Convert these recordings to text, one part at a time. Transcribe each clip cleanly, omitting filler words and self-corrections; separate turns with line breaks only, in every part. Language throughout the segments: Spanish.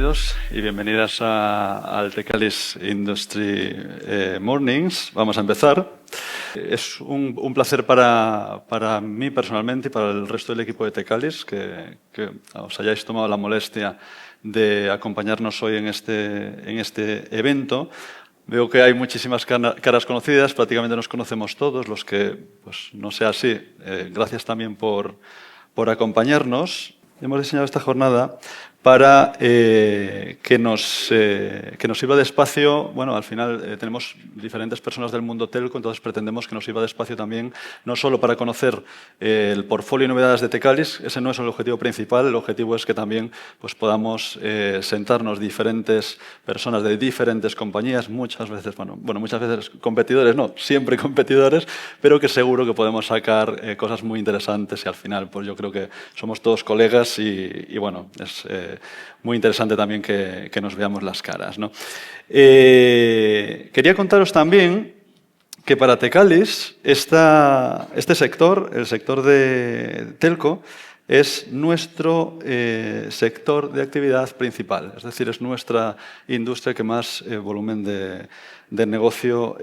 bienvenidos y bienvenidas al Tecalis Industry Mornings. Vamos a empezar. Es un placer para mí personalmente y para el resto del equipo de Tecalis que os hayáis tomado la molestia de acompañarnos hoy en este evento. Veo que hay muchísimas caras conocidas, prácticamente nos conocemos todos, los que pues, no sea así. Gracias también por acompañarnos. Hemos diseñado esta jornada para que nos sirva de espacio. Bueno, al final tenemos diferentes personas del mundo telco, entonces pretendemos que nos sirva de espacio también, no solo para conocer el portfolio y novedades de Tecalis, ese no es el objetivo principal, el objetivo es que también pues, podamos sentarnos diferentes personas de diferentes compañías, muchas veces competidores, no, siempre competidores, pero que seguro que podemos sacar cosas muy interesantes y al final pues yo creo que somos todos colegas y bueno, es muy interesante también que nos veamos las caras, ¿no? Quería contaros también que para Tecalis este sector, el sector de telco, es nuestro sector de actividad principal, es decir, es nuestra industria que más volumen de negocio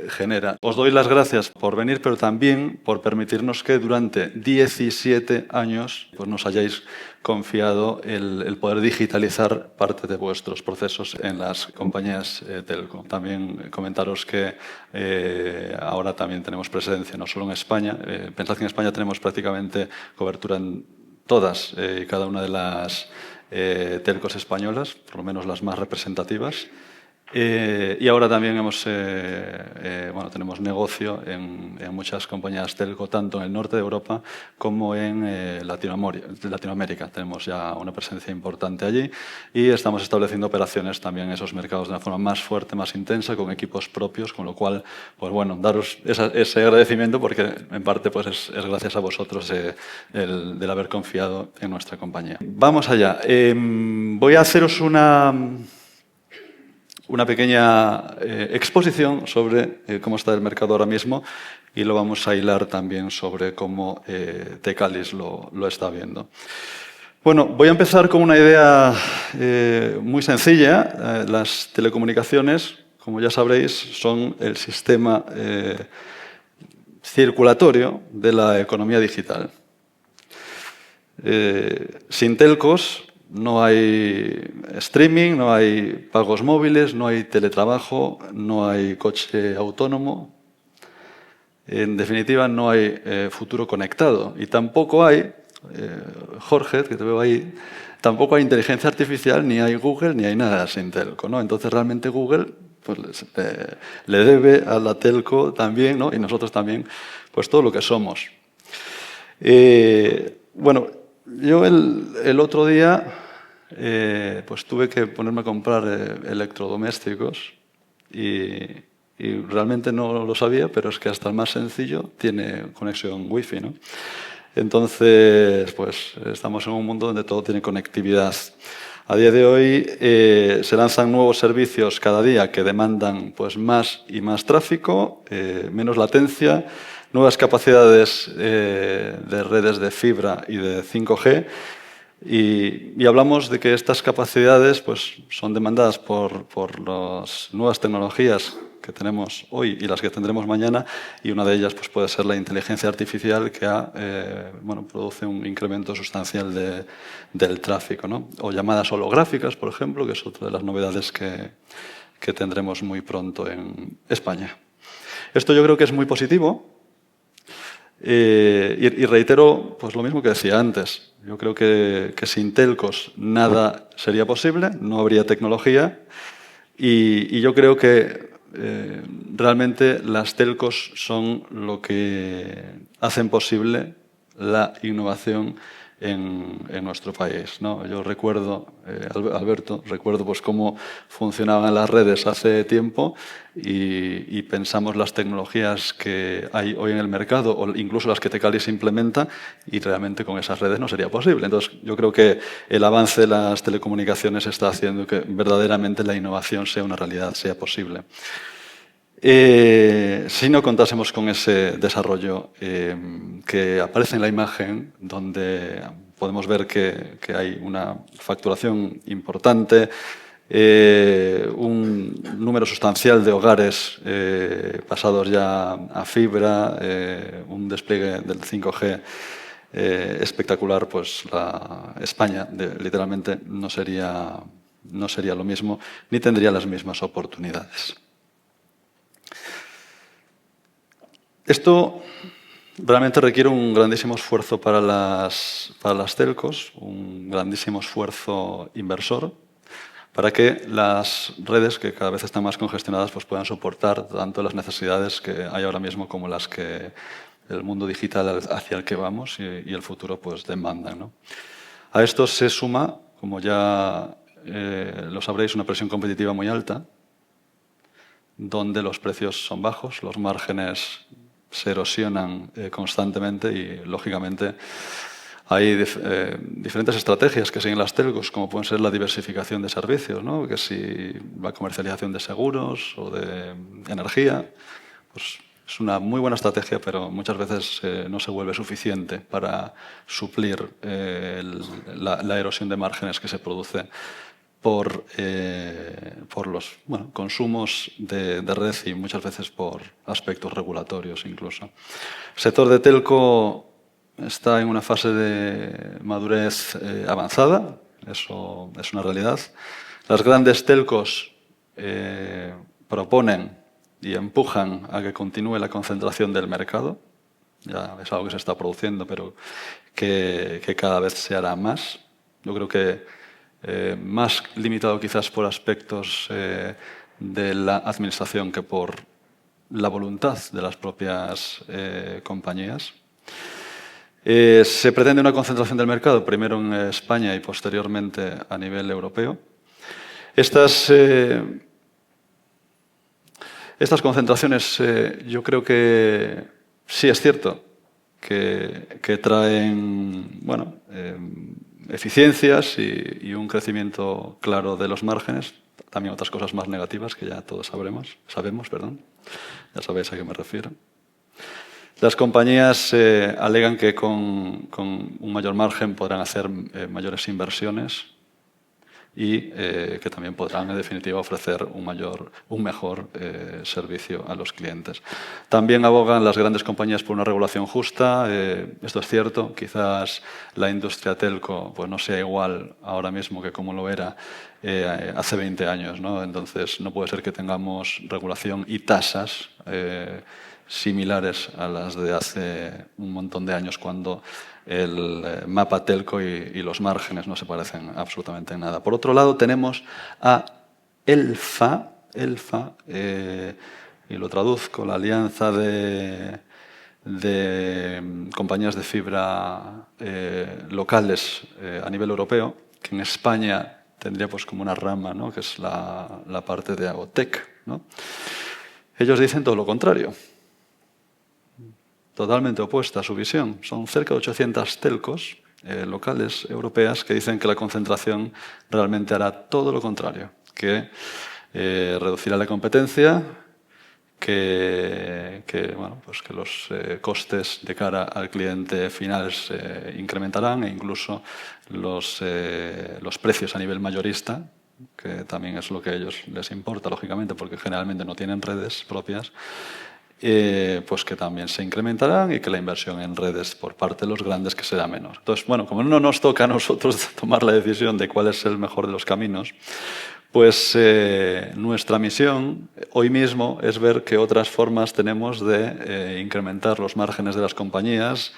genera. Os doy las gracias por venir, pero también por permitirnos que durante 17 años pues, nos hayáis confiado el poder digitalizar parte de vuestros procesos en las compañías telco. También comentaros que ahora también tenemos presencia no solo en España, pensad que en España tenemos prácticamente cobertura en todas y cada una de las telcos españolas, por lo menos las más representativas. Y ahora también tenemos negocio en muchas compañías telco, tanto en el norte de Europa como en Latinoamérica. Tenemos ya una presencia importante allí y estamos estableciendo operaciones también en esos mercados de una forma más fuerte, más intensa, con equipos propios, con lo cual, pues bueno, daros ese agradecimiento porque en parte pues es gracias a vosotros el haber confiado en nuestra compañía. Vamos allá. Voy a haceros una pequeña exposición sobre cómo está el mercado ahora mismo y lo vamos a hilar también sobre cómo Tecalis lo está viendo. Bueno, voy a empezar con una idea muy sencilla. Las telecomunicaciones, como ya sabréis, son el sistema circulatorio de la economía digital. Sin telcos no hay streaming, no hay pagos móviles, no hay teletrabajo, no hay coche autónomo. En definitiva, no hay futuro conectado. Y tampoco hay, Jorge, que te veo ahí, tampoco hay inteligencia artificial, ni hay Google, ni hay nada sin telco, ¿no? Entonces, realmente Google pues, le debe a la telco también, ¿no? Y nosotros también, pues todo lo que somos. Bueno, yo el otro día pues tuve que ponerme a comprar electrodomésticos y realmente no lo sabía, pero es que hasta el más sencillo tiene conexión Wi-Fi, ¿no? Entonces, pues estamos en un mundo donde todo tiene conectividad. A día de hoy se lanzan nuevos servicios cada día que demandan pues, más y más tráfico, menos latencia, nuevas capacidades de redes de fibra y de 5G. Y hablamos de que estas capacidades pues, son demandadas por las nuevas tecnologías que tenemos hoy y las que tendremos mañana, y una de ellas pues, puede ser la inteligencia artificial que produce un incremento sustancial del tráfico, ¿no? O llamadas holográficas, por ejemplo, que es otra de las novedades que tendremos muy pronto en España. Esto yo creo que es muy positivo. Y reitero pues, lo mismo que decía antes. Yo creo que sin telcos nada sería posible, no habría tecnología y yo creo que realmente las telcos son lo que hacen posible la innovación en nuestro país, ¿no? Yo recuerdo, Alberto, recuerdo pues, cómo funcionaban las redes hace tiempo y pensamos las tecnologías que hay hoy en el mercado o incluso las que Tecalis implementa y realmente con esas redes no sería posible. Entonces, yo creo que el avance de las telecomunicaciones está haciendo que verdaderamente la innovación sea una realidad, sea posible. Si no contásemos con ese desarrollo que aparece en la imagen, donde podemos ver que hay una facturación importante, un número sustancial de hogares pasados ya a fibra, un despliegue del 5G espectacular. Pues España literalmente no sería lo mismo, ni tendría las mismas oportunidades. Esto realmente requiere un grandísimo esfuerzo para las telcos, un grandísimo esfuerzo inversor, para que las redes, que cada vez están más congestionadas, pues puedan soportar tanto las necesidades que hay ahora mismo como las que el mundo digital hacia el que vamos y el futuro pues demandan, ¿no? A esto se suma, como ya lo sabréis, una presión competitiva muy alta, donde los precios son bajos, los márgenes se erosionan constantemente y, lógicamente, hay diferentes estrategias que siguen las telcos, como pueden ser la diversificación de servicios, ¿no? Que si la comercialización de seguros o de energía, pues es una muy buena estrategia, pero muchas veces no se vuelve suficiente para suplir la erosión de márgenes que se produce por los consumos de red y muchas veces por aspectos regulatorios incluso. El sector de telco está en una fase de madurez avanzada, eso es una realidad. Las grandes telcos proponen y empujan a que continúe la concentración del mercado. Ya es algo que se está produciendo, pero que cada vez se hará más. Yo creo que más limitado quizás por aspectos de la administración que por la voluntad de las propias compañías. Se pretende una concentración del mercado, primero en España y posteriormente a nivel europeo. Estas concentraciones yo creo que sí es cierto que traen eficiencias y un crecimiento claro de los márgenes. También otras cosas más negativas que ya todos sabemos, ya sabéis a qué me refiero. Las compañías alegan que con un mayor margen podrán hacer mayores inversiones y que también podrán, en definitiva, ofrecer un mejor servicio a los clientes. También abogan las grandes compañías por una regulación justa. Esto es cierto. Quizás la industria telco pues, no sea igual ahora mismo que como lo era hace 20 años, ¿no? Entonces, no puede ser que tengamos regulación y tasas similares a las de hace un montón de años, cuando el mapa telco y los márgenes no se parecen absolutamente en nada. Por otro lado, tenemos a ELFA, y lo traduzco, la Alianza de Compañías de Fibra locales a nivel europeo, que en España tendría pues como una rama, ¿no? Que es la parte de AOTEC, ¿no? Ellos dicen todo lo contrario. Totalmente opuesta a su visión. Son cerca de 800 telcos locales europeas que dicen que la concentración realmente hará todo lo contrario, que reducirá la competencia, que los costes de cara al cliente final se incrementarán e incluso los precios a nivel mayorista, que también es lo que a ellos les importa, lógicamente, porque generalmente no tienen redes propias, pues que también se incrementarán y que la inversión en redes por parte de los grandes que será menor. Entonces, bueno, como no nos toca a nosotros tomar la decisión de cuál es el mejor de los caminos, pues nuestra misión hoy mismo es ver qué otras formas tenemos de incrementar los márgenes de las compañías,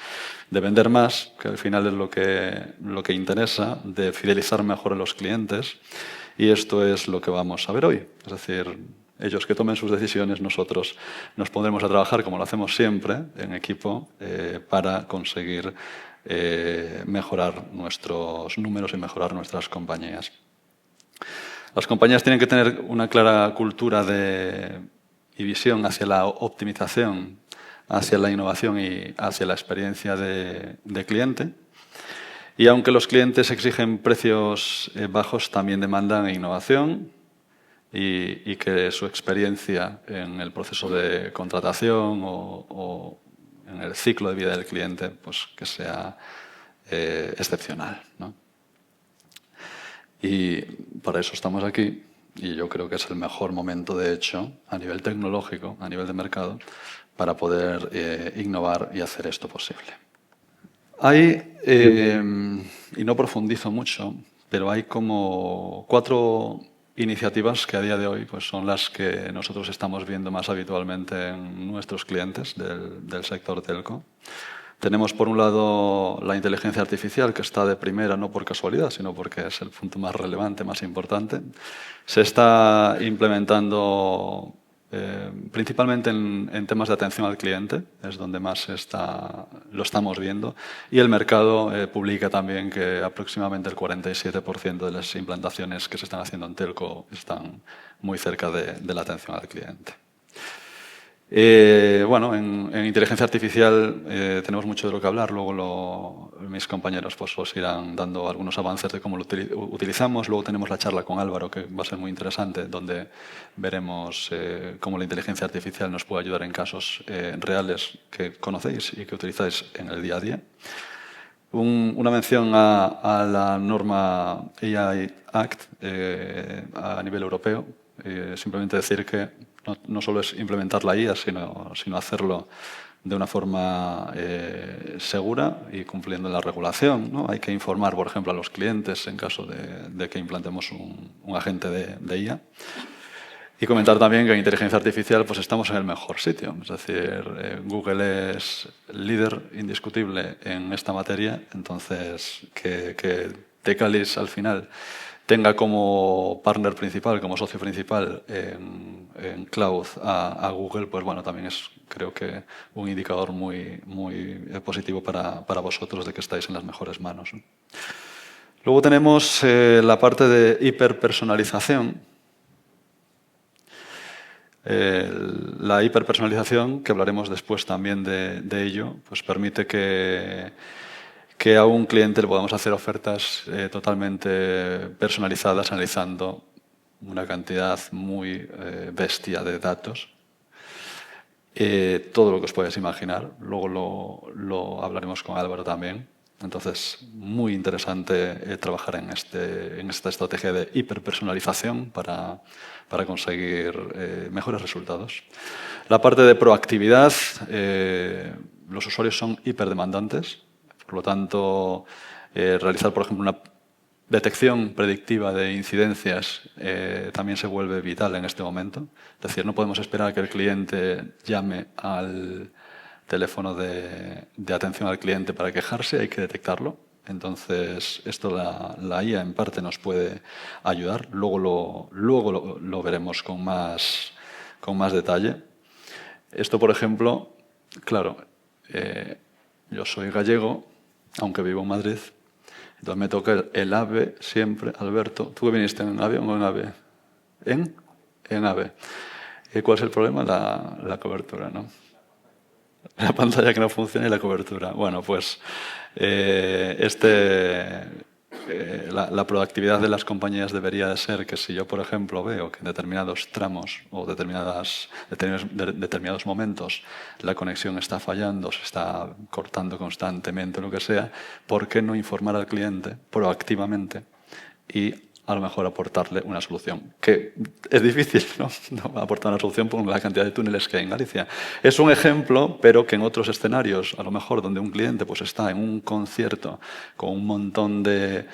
de vender más, que al final es lo que interesa, de fidelizar mejor a los clientes, y esto es lo que vamos a ver hoy. Es decir, ellos que tomen sus decisiones, nosotros nos pondremos a trabajar, como lo hacemos siempre, en equipo, para conseguir mejorar nuestros números y mejorar nuestras compañías. Las compañías tienen que tener una clara cultura y visión hacia la optimización, hacia la innovación y hacia la experiencia de cliente. Y aunque los clientes exigen precios bajos, también demandan innovación y que su experiencia en el proceso de contratación o en el ciclo de vida del cliente pues que sea excepcional, ¿no? Y para eso estamos aquí, y yo creo que es el mejor momento, de hecho, a nivel tecnológico, a nivel de mercado, para poder innovar y hacer esto posible. Hay, y no profundizo mucho, pero hay como 4 iniciativas que a día de hoy pues, son las que nosotros estamos viendo más habitualmente en nuestros clientes del sector telco. Tenemos, por un lado, la inteligencia artificial, que está de primera no por casualidad, sino porque es el punto más relevante, más importante. Se está implementando principalmente en temas de atención al cliente, es donde más lo estamos viendo. Y el mercado publica también que aproximadamente el 47% de las implantaciones que se están haciendo en telco están muy cerca de la atención al cliente. Bueno, en inteligencia artificial tenemos mucho de lo que hablar. Luego mis compañeros pues, os irán dando algunos avances de cómo lo utilizamos. Luego tenemos la charla con Álvaro, que va a ser muy interesante, donde veremos cómo la inteligencia artificial nos puede ayudar en casos reales que conocéis y que utilizáis en el día a día. Una mención a la norma AI Act a nivel europeo. Simplemente decir que no solo es implementar la IA, sino hacerlo de una forma segura y cumpliendo la regulación, ¿no? Hay que informar, por ejemplo, a los clientes en caso de que implantemos un agente de IA. Y comentar también que en inteligencia artificial pues estamos en el mejor sitio. Es decir, Google es líder indiscutible en esta materia, entonces que Tecalis al final tenga como partner principal, como socio principal en cloud a Google, pues bueno, también es creo que un indicador muy positivo para vosotros de que estáis en las mejores manos, ¿no? Luego tenemos la parte de hiperpersonalización. La hiperpersonalización, que hablaremos después también de ello, pues permite que a un cliente le podamos hacer ofertas totalmente personalizadas analizando una cantidad muy bestia de datos. Todo lo que os podáis imaginar. Luego lo hablaremos con Álvaro también. Entonces, muy interesante trabajar en esta estrategia de hiperpersonalización para conseguir mejores resultados. La parte de proactividad, los usuarios son hiperdemandantes, por lo tanto, realizar, por ejemplo, una detección predictiva de incidencias también se vuelve vital en este momento. Es decir, no podemos esperar a que el cliente llame al teléfono de atención al cliente para quejarse, hay que detectarlo. Entonces, esto la IA en parte nos puede ayudar. Luego lo veremos con más detalle. Esto, por ejemplo, claro, yo soy gallego, aunque vivo en Madrid, entonces me toca el AVE siempre. Alberto, ¿tú que viniste en avión o en AVE? En AVE. ¿Cuál es el problema? La cobertura, ¿no? La pantalla que no funciona y la cobertura. Bueno, pues la proactividad de las compañías debería de ser que si yo, por ejemplo, veo que en determinados tramos o determinados momentos la conexión está fallando, se está cortando constantemente, lo que sea, ¿por qué no informar al cliente proactivamente y a lo mejor aportarle una solución? Que es difícil, ¿no? Aportar una solución por la cantidad de túneles que hay en Galicia. Es un ejemplo, pero que en otros escenarios, a lo mejor donde un cliente pues, está en un concierto con un montón de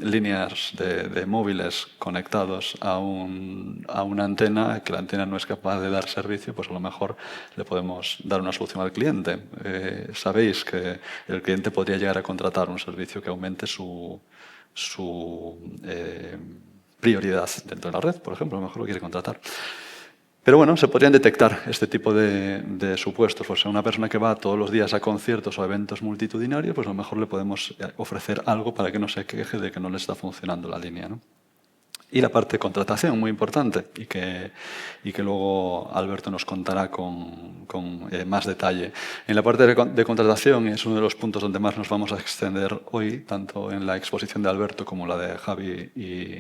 líneas de móviles conectados a una antena, que la antena no es capaz de dar servicio, pues a lo mejor le podemos dar una solución al cliente. Sabéis que el cliente podría llegar a contratar un servicio que aumente su prioridad dentro de la red, por ejemplo, a lo mejor lo quiere contratar. Pero bueno, se podrían detectar este tipo de supuestos. Pues a una persona que va todos los días a conciertos o a eventos multitudinarios, pues a lo mejor le podemos ofrecer algo para que no se queje de que no le está funcionando la línea, ¿no? Y la parte de contratación, muy importante, y que luego Alberto nos contará con más detalle. En la parte de contratación es uno de los puntos donde más nos vamos a extender hoy, tanto en la exposición de Alberto como la de Javi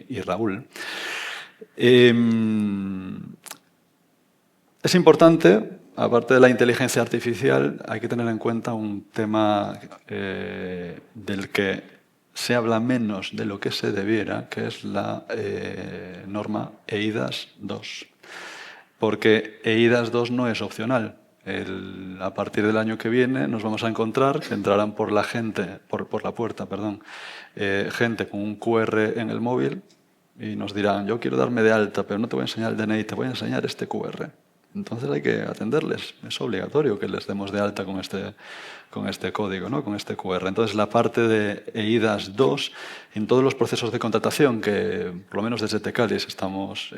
y Raúl. Es importante aparte de la inteligencia artificial, hay que tener en cuenta un tema del que se habla menos de lo que se debiera, que es la norma EIDAS 2. Porque EIDAS 2 no es opcional. A partir del año que viene nos vamos a encontrar que entrarán por la puerta, gente con un QR en el móvil y nos dirán, yo quiero darme de alta, pero no te voy a enseñar el DNI, te voy a enseñar este QR. Entonces hay que atenderles. Es obligatorio que les demos de alta con este código, ¿no? Con este QR. Entonces la parte de EIDAS 2, en todos los procesos de contratación que por lo menos desde Tecalis estamos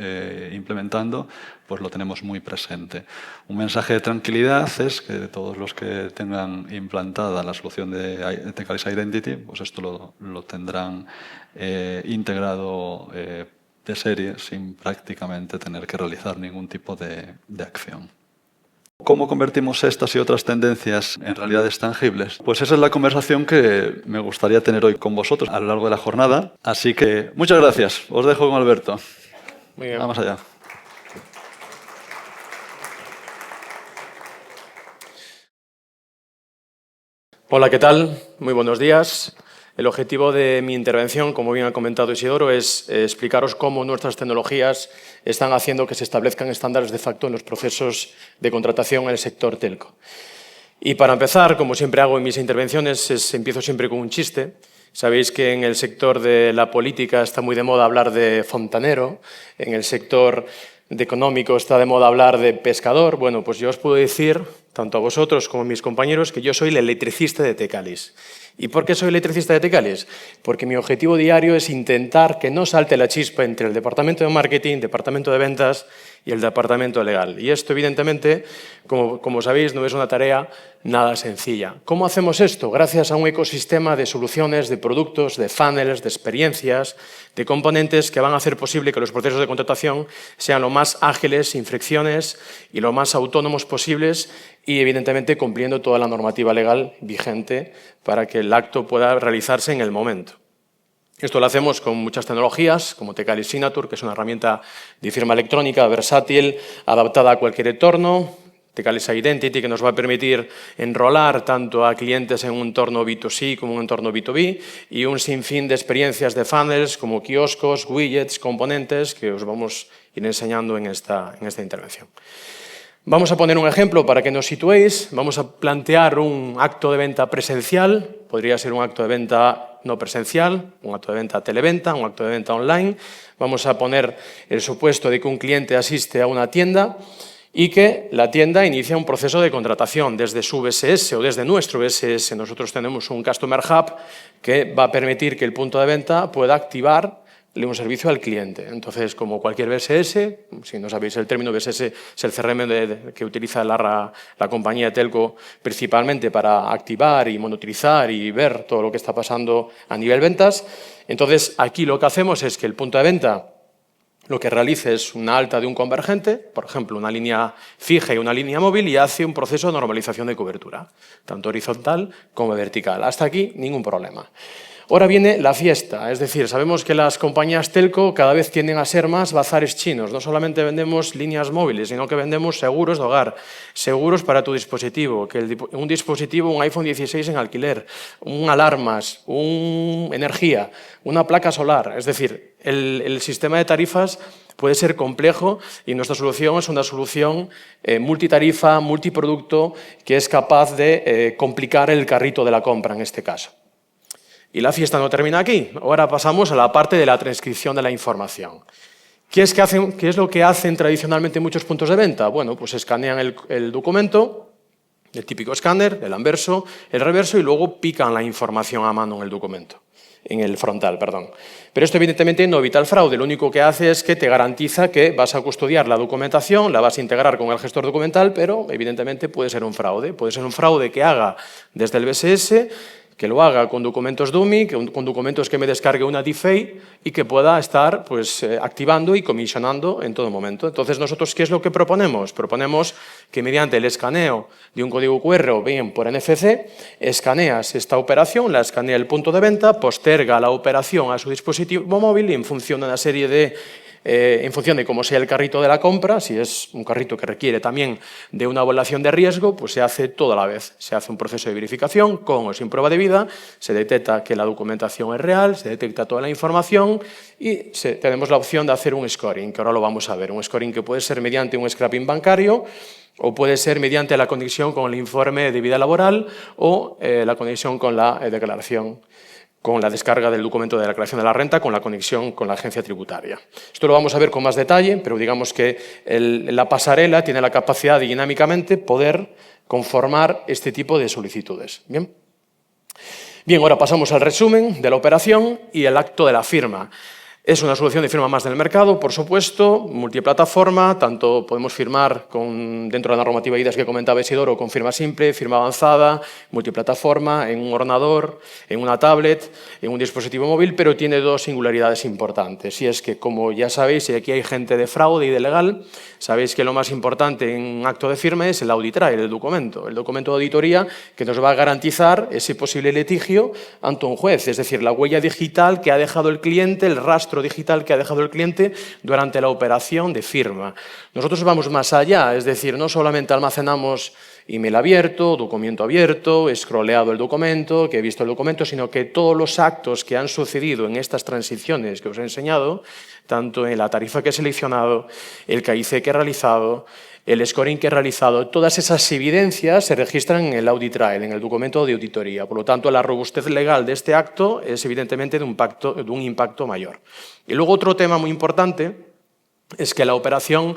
implementando, pues lo tenemos muy presente. Un mensaje de tranquilidad es que todos los que tengan implantada la solución de Tecalis Identity, pues esto lo tendrán integrado de serie sin prácticamente tener que realizar ningún tipo de acción. ¿Cómo convertimos estas y otras tendencias en realidades tangibles? Pues esa es la conversación que me gustaría tener hoy con vosotros a lo largo de la jornada. Así que muchas gracias. Os dejo con Alberto.
Muy bien.
Vamos allá.
Hola, ¿qué tal? Muy buenos días. El objetivo de mi intervención, como bien ha comentado Isidoro, es explicaros cómo nuestras tecnologías están haciendo que se establezcan estándares de facto en los procesos de contratación en el sector telco. Y para empezar, como siempre hago en mis intervenciones, empiezo siempre con un chiste. Sabéis que en el sector de la política está muy de moda hablar de fontanero, en el sector económico está de moda hablar de pescador. Bueno, pues yo os puedo decir, tanto a vosotros como a mis compañeros, que yo soy el electricista de Tecalis. ¿Y por qué soy electricista de Tecalis? Porque mi objetivo diario es intentar que no salte la chispa entre el departamento de marketing, departamento de ventas y el departamento legal. Y esto, evidentemente, como sabéis, no es una tarea nada sencilla. ¿Cómo hacemos esto? Gracias a un ecosistema de soluciones, de productos, de funnels, de experiencias, de componentes que van a hacer posible que los procesos de contratación sean lo más ágiles, sin fricciones y lo más autónomos posibles y, evidentemente, cumpliendo toda la normativa legal vigente para que el acto pueda realizarse en el momento. Esto lo hacemos con muchas tecnologías, como Tecalis Signature, que es una herramienta de firma electrónica versátil, adaptada a cualquier entorno. Tecalis Identity, que nos va a permitir enrolar tanto a clientes en un entorno B2C como en un entorno B2B, y un sinfín de experiencias de funnels como kioscos, widgets, componentes, que os vamos a ir enseñando en esta intervención. Vamos a poner un ejemplo para que nos situéis. Vamos a plantear un acto de venta presencial. Podría ser un acto de venta no presencial, un acto de venta televenta, un acto de venta online. Vamos a poner el supuesto de que un cliente asiste a una tienda y que la tienda inicia un proceso de contratación desde su BSS o desde nuestro BSS. Nosotros tenemos un Customer Hub que va a permitir que el punto de venta pueda activar un servicio al cliente. Entonces, como cualquier BSS, si no sabéis el término, BSS es el CRM que utiliza la compañía telco principalmente para activar y monitorizar y ver todo lo que está pasando a nivel ventas. Entonces, aquí lo que hacemos es que el punto de venta lo que realice es una alta de un convergente, por ejemplo, una línea fija y una línea móvil, y hace un proceso de normalización de cobertura, tanto horizontal como vertical. Hasta aquí, ningún problema. Ahora viene la fiesta, es decir, sabemos que las compañías telco cada vez tienden a ser más bazares chinos. No solamente vendemos líneas móviles, sino que vendemos seguros de hogar, seguros para tu dispositivo, un dispositivo, un iPhone 16 en alquiler, alarmas, energía, una placa solar. Es decir, el sistema de tarifas puede ser complejo y nuestra solución es una solución multitarifa, multiproducto, que es capaz de complicar el carrito de la compra en este caso. Y la fiesta no termina aquí. Ahora pasamos a la parte de la transcripción de la información. ¿Qué es lo que hacen tradicionalmente muchos puntos de venta? Bueno, pues escanean el documento, el típico escáner, el anverso, el reverso, y luego pican la información a mano en el documento, en el frontal, perdón. Pero esto evidentemente no evita el fraude. Lo único que hace es que te garantiza que vas a custodiar la documentación, la vas a integrar con el gestor documental, pero evidentemente puede ser un fraude. Puede ser un fraude que haga desde el BSS, que lo haga con documentos dummy, con documentos que me descargue una DFA y que pueda estar activando y comisionando en todo momento. Entonces, nosotros, ¿qué es lo que proponemos? Proponemos que mediante el escaneo de un código QR o bien por NFC, escaneas esta operación, la escanea el punto de venta, posterga la operación a su dispositivo móvil y en función de una serie de en función de cómo sea el carrito de la compra. Si es un carrito que requiere también de una evaluación de riesgo, pues se hace todo a la vez. Se hace un proceso de verificación con o sin prueba de vida, se detecta que la documentación es real, se detecta toda la información y tenemos la opción de hacer un scoring, que ahora lo vamos a ver. Un scoring que puede ser mediante un scrapping bancario o puede ser mediante la conexión con el informe de vida laboral o la conexión con la declaración, con la descarga del documento de declaración de la renta, con la conexión con la agencia tributaria. Esto lo vamos a ver con más detalle, pero digamos que la pasarela tiene la capacidad de dinámicamente poder conformar este tipo de solicitudes. Bien, ahora pasamos al resumen de la operación y el acto de la firma. Es una solución de firma más del mercado, por supuesto, multiplataforma, tanto podemos firmar dentro de la normativa IDAS que comentaba Isidoro, con firma simple, firma avanzada, multiplataforma, en un ordenador, en una tablet, en un dispositivo móvil, pero tiene dos singularidades importantes. Y es que, como ya sabéis, y aquí hay gente de fraude y de legal, sabéis que lo más importante en un acto de firma es el audit trail, el documento de auditoría que nos va a garantizar ese posible litigio ante un juez, es decir, la huella digital que ha dejado el cliente, el rastro digital que ha dejado el cliente durante la operación de firma. Nosotros vamos más allá, es decir, no solamente almacenamos email abierto, documento abierto, he scrolleado el documento, que he visto el documento, sino que todos los actos que han sucedido en estas transiciones que os he enseñado, tanto en la tarifa que he seleccionado, el KIC que he realizado, el scoring que he realizado, todas esas evidencias se registran en el audit trail, en el documento de auditoría. Por lo tanto, la robustez legal de este acto es evidentemente de un impacto mayor. Y luego otro tema muy importante es que la operación,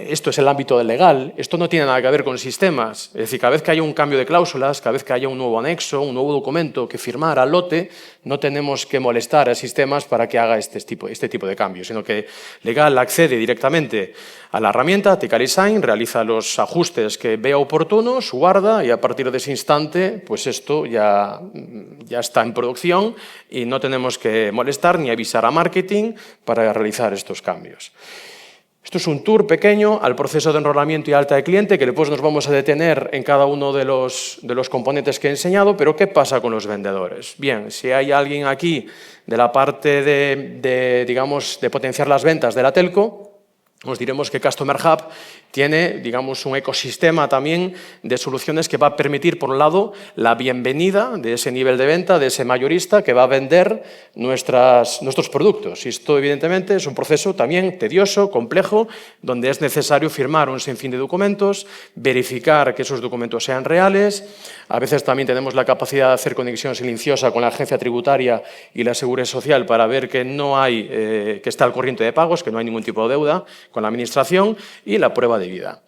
esto es el ámbito del legal, esto no tiene nada que ver con sistemas. Es decir, cada vez que haya un cambio de cláusulas, cada vez que haya un nuevo anexo, un nuevo documento que firmar al lote, no tenemos que molestar a sistemas para que haga este tipo de cambios, sino que legal accede directamente a la herramienta, Tecali Sign, realiza los ajustes que vea oportunos, guarda y a partir de ese instante, pues esto ya está en producción y no tenemos que molestar ni avisar a marketing para realizar estos cambios. Esto es un tour pequeño al proceso de enrolamiento y alta de cliente, que después nos vamos a detener en cada uno de los componentes que he enseñado, pero ¿qué pasa con los vendedores? Bien, si hay alguien aquí de la parte de potenciar las ventas de la telco, os diremos que Customer Hub tiene, digamos, un ecosistema también de soluciones que va a permitir, por un lado, la bienvenida de ese nivel de venta, de ese mayorista que va a vender nuestros productos. Y esto, evidentemente, es un proceso también tedioso, complejo, donde es necesario firmar un sinfín de documentos, verificar que esos documentos sean reales. A veces también tenemos la capacidad de hacer conexión silenciosa con la agencia tributaria y la Seguridad Social para ver que no hay, que está al corriente de pagos, que no hay ningún tipo de deuda con la administración, y la prueba de vida.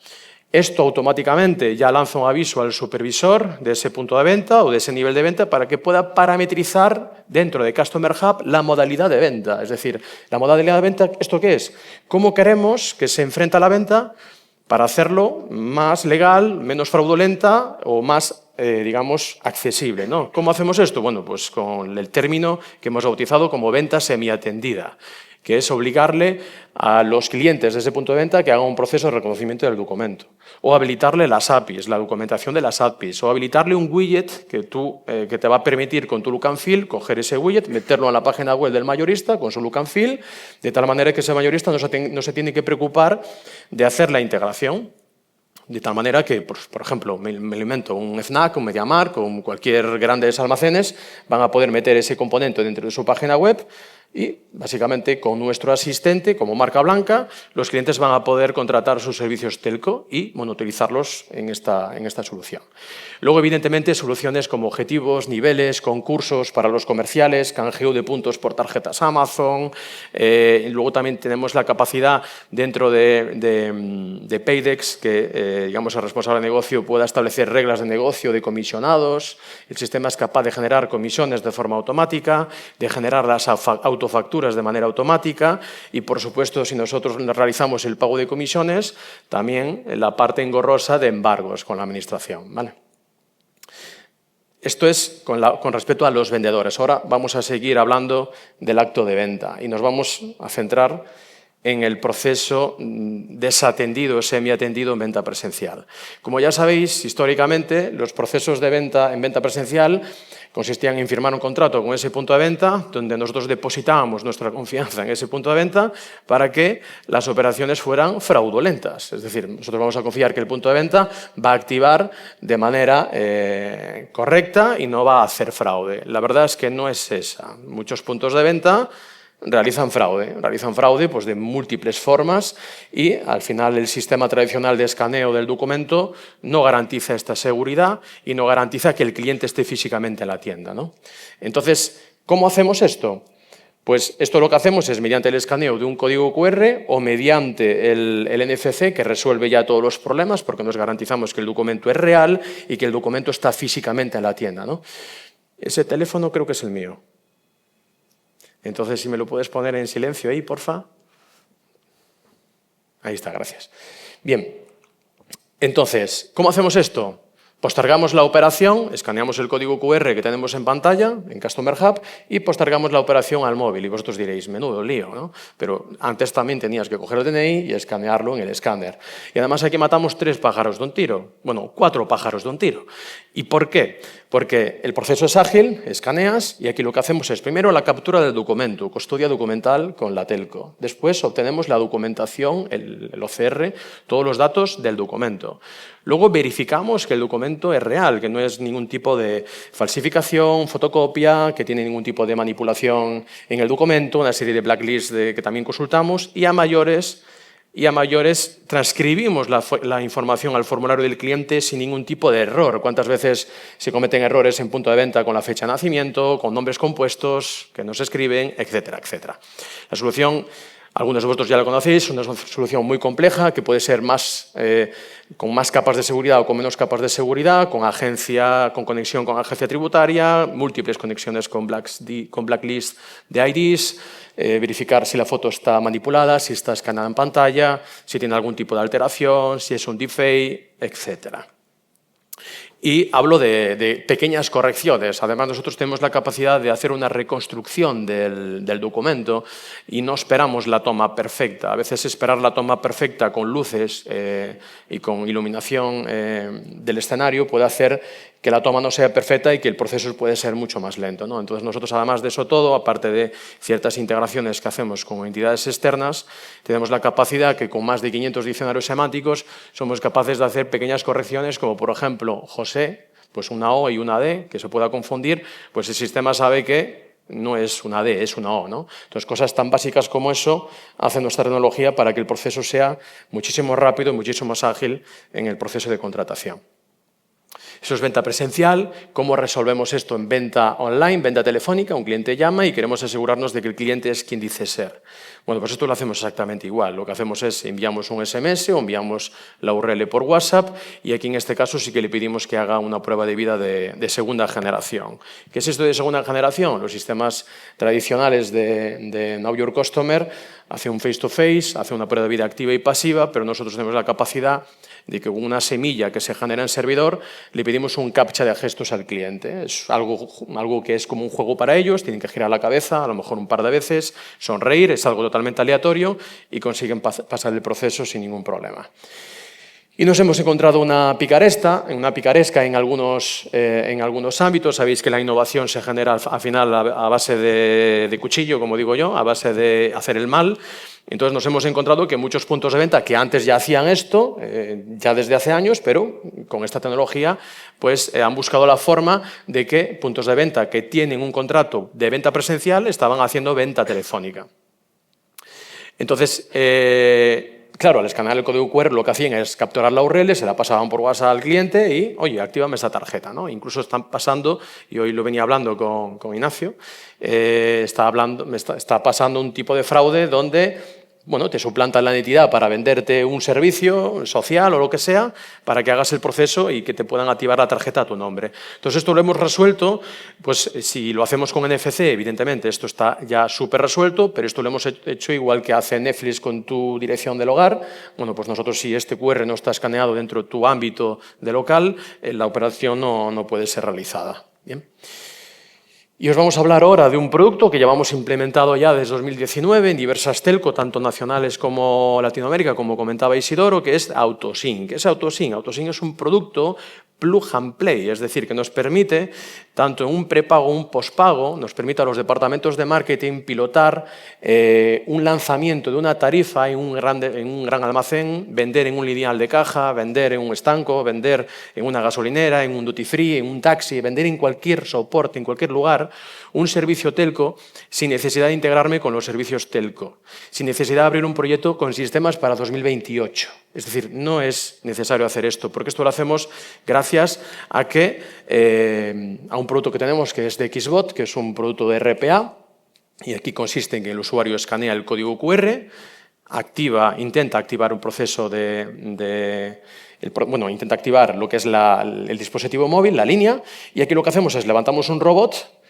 Esto automáticamente ya lanza un aviso al supervisor de ese punto de venta o de ese nivel de venta para que pueda parametrizar dentro de Customer Hub la modalidad de venta. Es decir, la modalidad de venta, ¿esto qué es? ¿Cómo queremos que se enfrenta la venta para hacerlo más legal, menos fraudulenta o más, digamos, accesible, ¿no? ¿Cómo hacemos esto? Bueno, pues con el término que hemos bautizado como venta semiatendida, que es obligarle a los clientes de ese punto de venta que hagan un proceso de reconocimiento del documento, o habilitarle las APIs, la documentación de las APIs, o habilitarle un widget que te va a permitir con tu look and feel coger ese widget, meterlo en la página web del mayorista con su look and feel, de tal manera que ese mayorista no se tiene que preocupar de hacer la integración. De tal manera que, por ejemplo, me invento un FNAC, un MediaMarkt, o cualquier grandes almacenes, van a poder meter ese componente dentro de su página web y, básicamente, con nuestro asistente, como marca blanca, los clientes van a poder contratar sus servicios telco y utilizarlos en esta solución. Luego, evidentemente, soluciones como objetivos, niveles, concursos para los comerciales, canjeo de puntos por tarjetas Amazon. Luego también tenemos la capacidad dentro de Paydex que, digamos, el responsable de negocio pueda establecer reglas de negocio de comisionados. El sistema es capaz de generar comisiones de forma automática, de generar las autofacturas de manera automática y, por supuesto, si nosotros realizamos el pago de comisiones, también la parte engorrosa de embargos con la administración, ¿vale? Esto es con respecto a los vendedores. Ahora vamos a seguir hablando del acto de venta y nos vamos a centrar en el proceso desatendido o semiatendido en venta presencial. Como ya sabéis, históricamente, los procesos de venta en venta presencial consistían en firmar un contrato con ese punto de venta, donde nosotros depositábamos nuestra confianza en ese punto de venta para que las operaciones fueran fraudulentas. Es decir, nosotros vamos a confiar que el punto de venta va a activar de manera correcta y no va a hacer fraude. La verdad es que no es esa. Muchos puntos de venta realizan fraude pues, de múltiples formas y al final el sistema tradicional de escaneo del documento no garantiza esta seguridad y no garantiza que el cliente esté físicamente en la tienda, ¿no? Entonces, ¿cómo hacemos esto? Pues esto lo que hacemos es mediante el escaneo de un código QR o mediante el NFC, que resuelve ya todos los problemas porque nos garantizamos que el documento es real y que el documento está físicamente en la tienda, ¿no? Ese teléfono creo que es el mío. Entonces, si me lo puedes poner en silencio ahí, porfa. Ahí está, gracias. Bien, entonces, ¿cómo hacemos esto? Postergamos la operación, escaneamos el código QR que tenemos en pantalla, en Customer Hub, y postergamos la operación al móvil. Y vosotros diréis, menudo lío, ¿no? Pero antes también tenías que coger el DNI y escanearlo en el escáner. Y además aquí matamos 3 pájaros de un tiro. Bueno, 4 pájaros de un tiro. ¿Y por qué? Porque el proceso es ágil, escaneas, y aquí lo que hacemos es primero la captura del documento, custodia documental con la telco. Después obtenemos la documentación, el OCR, todos los datos del documento. Luego verificamos que el documento es real, que no es ningún tipo de falsificación, fotocopia, que tiene ningún tipo de manipulación en el documento, una serie de blacklists que también consultamos, y a mayores transcribimos la información al formulario del cliente sin ningún tipo de error. ¿Cuántas veces se cometen errores en punto de venta con la fecha de nacimiento, con nombres compuestos que no se escriben, etcétera, etcétera? La solución, algunos de vosotros ya la conocéis, es una solución muy compleja que puede ser con más capas de seguridad o con menos capas de seguridad, con conexión con agencia tributaria, múltiples conexiones con blacklist de IDs, verificar si la foto está manipulada, si está escaneada en pantalla, si tiene algún tipo de alteración, si es un deepfake, etcétera. Y hablo de pequeñas correcciones. Además, nosotros tenemos la capacidad de hacer una reconstrucción del documento y no esperamos la toma perfecta. A veces esperar la toma perfecta con luces y con iluminación del escenario puede hacer que la toma no sea perfecta y que el proceso puede ser mucho más lento, ¿no? Entonces, nosotros, además de eso todo, aparte de ciertas integraciones que hacemos con entidades externas, tenemos la capacidad que con más de 500 diccionarios semánticos somos capaces de hacer pequeñas correcciones, como por ejemplo, José, pues una O y una D, que se pueda confundir, pues el sistema sabe que no es una D, es una O, ¿no? Entonces, cosas tan básicas como eso hace nuestra tecnología para que el proceso sea muchísimo rápido y muchísimo más ágil en el proceso de contratación. Eso es venta presencial. ¿Cómo resolvemos esto en venta online, venta telefónica? Un cliente llama y queremos asegurarnos de que el cliente es quien dice ser. Bueno, pues esto lo hacemos exactamente igual. Lo que hacemos es enviamos un SMS o enviamos la URL por WhatsApp y aquí en este caso sí que le pedimos que haga una prueba de vida de segunda generación. ¿Qué es esto de segunda generación? Los sistemas tradicionales de Know Your Customer hace un face-to-face, hace una prueba de vida activa y pasiva, pero nosotros tenemos la capacidad de que con una semilla que se genera en servidor le pedimos un captcha de gestos al cliente. Es algo que es como un juego para ellos, tienen que girar la cabeza a lo mejor un par de veces, sonreír, es algo totalmente aleatorio y consiguen pasar el proceso sin ningún problema. Y nos hemos encontrado una picaresca en algunos ámbitos. Sabéis que la innovación se genera al final a base de cuchillo, como digo yo, a base de hacer el mal. Entonces nos hemos encontrado que muchos puntos de venta que antes ya hacían esto, ya desde hace años, pero con esta tecnología pues, han buscado la forma de que puntos de venta que tienen un contrato de venta presencial estaban haciendo venta telefónica. Entonces, claro, al escanear el código QR lo que hacían es capturar la URL, se la pasaban por WhatsApp al cliente y, oye, actívame esta tarjeta, ¿no? Incluso están pasando, y hoy lo venía hablando con Ignacio, está pasando un tipo de fraude donde bueno, te suplantan la entidad para venderte un servicio social o lo que sea, para que hagas el proceso y que te puedan activar la tarjeta a tu nombre. Entonces, esto lo hemos resuelto, pues si lo hacemos con NFC, evidentemente esto está ya súper resuelto, pero esto lo hemos hecho igual que hace Netflix con tu dirección de hogar. Bueno, pues nosotros si este QR no está escaneado dentro de tu ámbito de local, la operación no puede ser realizada. Bien. Y os vamos a hablar ahora de un producto que llevamos implementado ya desde 2019 en diversas telco, tanto nacionales como Latinoamérica, como comentaba Isidoro, que es AutoSync. ¿Qué es AutoSync? AutoSync es un producto plug and play, es decir, que nos permite, tanto en un prepago o un pospago, nos permite a los departamentos de marketing pilotar un lanzamiento de una tarifa en un gran almacén, vender en un lineal de caja, vender en un estanco, vender en una gasolinera, en un duty free, en un taxi, vender en cualquier soporte, en cualquier lugar, un servicio telco sin necesidad de integrarme con los servicios telco, sin necesidad de abrir un proyecto con sistemas para 2028. Es decir, no es necesario hacer esto, porque esto lo hacemos gracias a un producto que tenemos que es de XBot, que es un producto de RPA, y aquí consiste en que el usuario escanea el código QR, intenta activar un proceso intenta activar lo que es el dispositivo móvil, la línea, y aquí lo que hacemos es levantamos un robot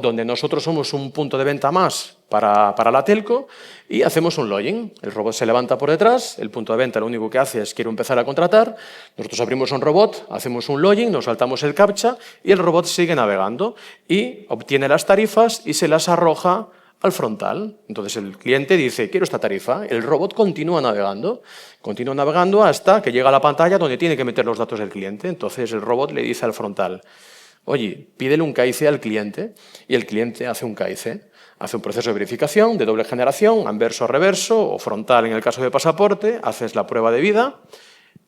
donde nosotros somos un punto de venta más para la telco y hacemos un login. El robot se levanta por detrás, el punto de venta lo único que hace es quiero empezar a contratar, nosotros abrimos un robot, hacemos un login, nos saltamos el captcha y el robot sigue navegando y obtiene las tarifas y se las arroja al frontal. Entonces el cliente dice, quiero esta tarifa, el robot continúa navegando hasta que llega a la pantalla donde tiene que meter los datos del cliente. Entonces el robot le dice al frontal, oye, pídele un KIC al cliente y el cliente hace un KIC. Hace un proceso de verificación de doble generación, anverso-reverso o frontal en el caso de pasaporte, haces la prueba de vida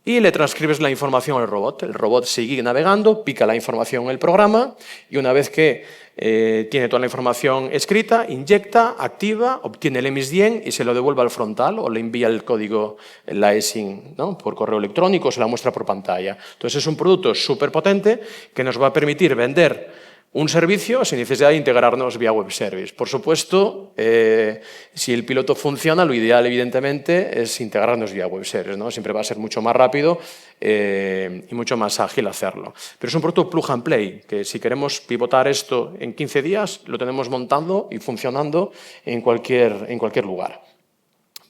y le transcribes la información al robot. El robot sigue navegando, pica la información en el programa y una vez que tiene toda la información escrita, inyecta, activa, obtiene el emisDien y se lo devuelve al frontal o le envía el código, la eSIM, ¿no? Por correo electrónico, se la muestra por pantalla. Entonces es un producto súper potente que nos va a permitir vender un servicio sin necesidad de integrarnos vía web service. Por supuesto, si el piloto funciona, lo ideal, evidentemente, es integrarnos vía web service, ¿no? Siempre va a ser mucho más rápido y mucho más ágil hacerlo. Pero es un producto plug and play, que si queremos pivotar esto en 15 días, lo tenemos montando y funcionando en cualquier lugar.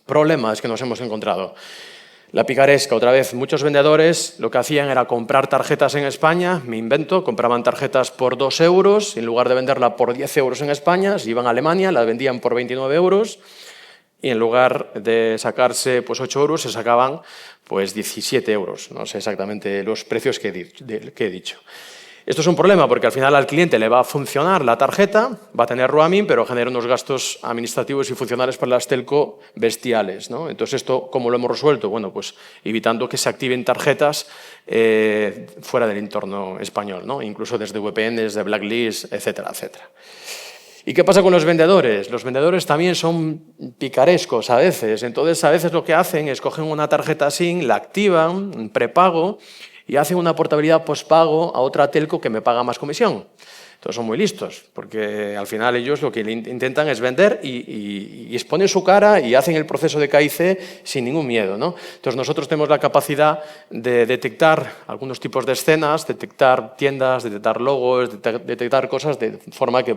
Problemas que nos hemos encontrado. La picaresca, otra vez, muchos vendedores lo que hacían era comprar tarjetas en España, me invento, compraban tarjetas por 2 euros, en lugar de venderla por 10 euros en España, se iban a Alemania, la vendían por 29 euros y en lugar de sacarse 8 euros, se sacaban 17 euros. No sé exactamente los precios que he dicho. Esto es un problema porque al final al cliente le va a funcionar la tarjeta, va a tener roaming, pero genera unos gastos administrativos y funcionales para las telco bestiales, ¿no? Entonces, ¿esto cómo lo hemos resuelto? Bueno, pues evitando que se activen tarjetas fuera del entorno español, ¿no? Incluso desde VPNs, de blacklist, etcétera, etcétera. ¿Y qué pasa con los vendedores? Los vendedores también son picarescos a veces. Entonces, a veces lo que hacen es cogen una tarjeta SIM, la activan, un prepago, y hacen una portabilidad postpago a otra telco que me paga más comisión. Entonces son muy listos, porque al final ellos lo que intentan es vender y exponen su cara y hacen el proceso de KIC sin ningún miedo, ¿no? Entonces nosotros tenemos la capacidad de detectar algunos tipos de escenas, detectar tiendas, detectar logos, detectar cosas de forma que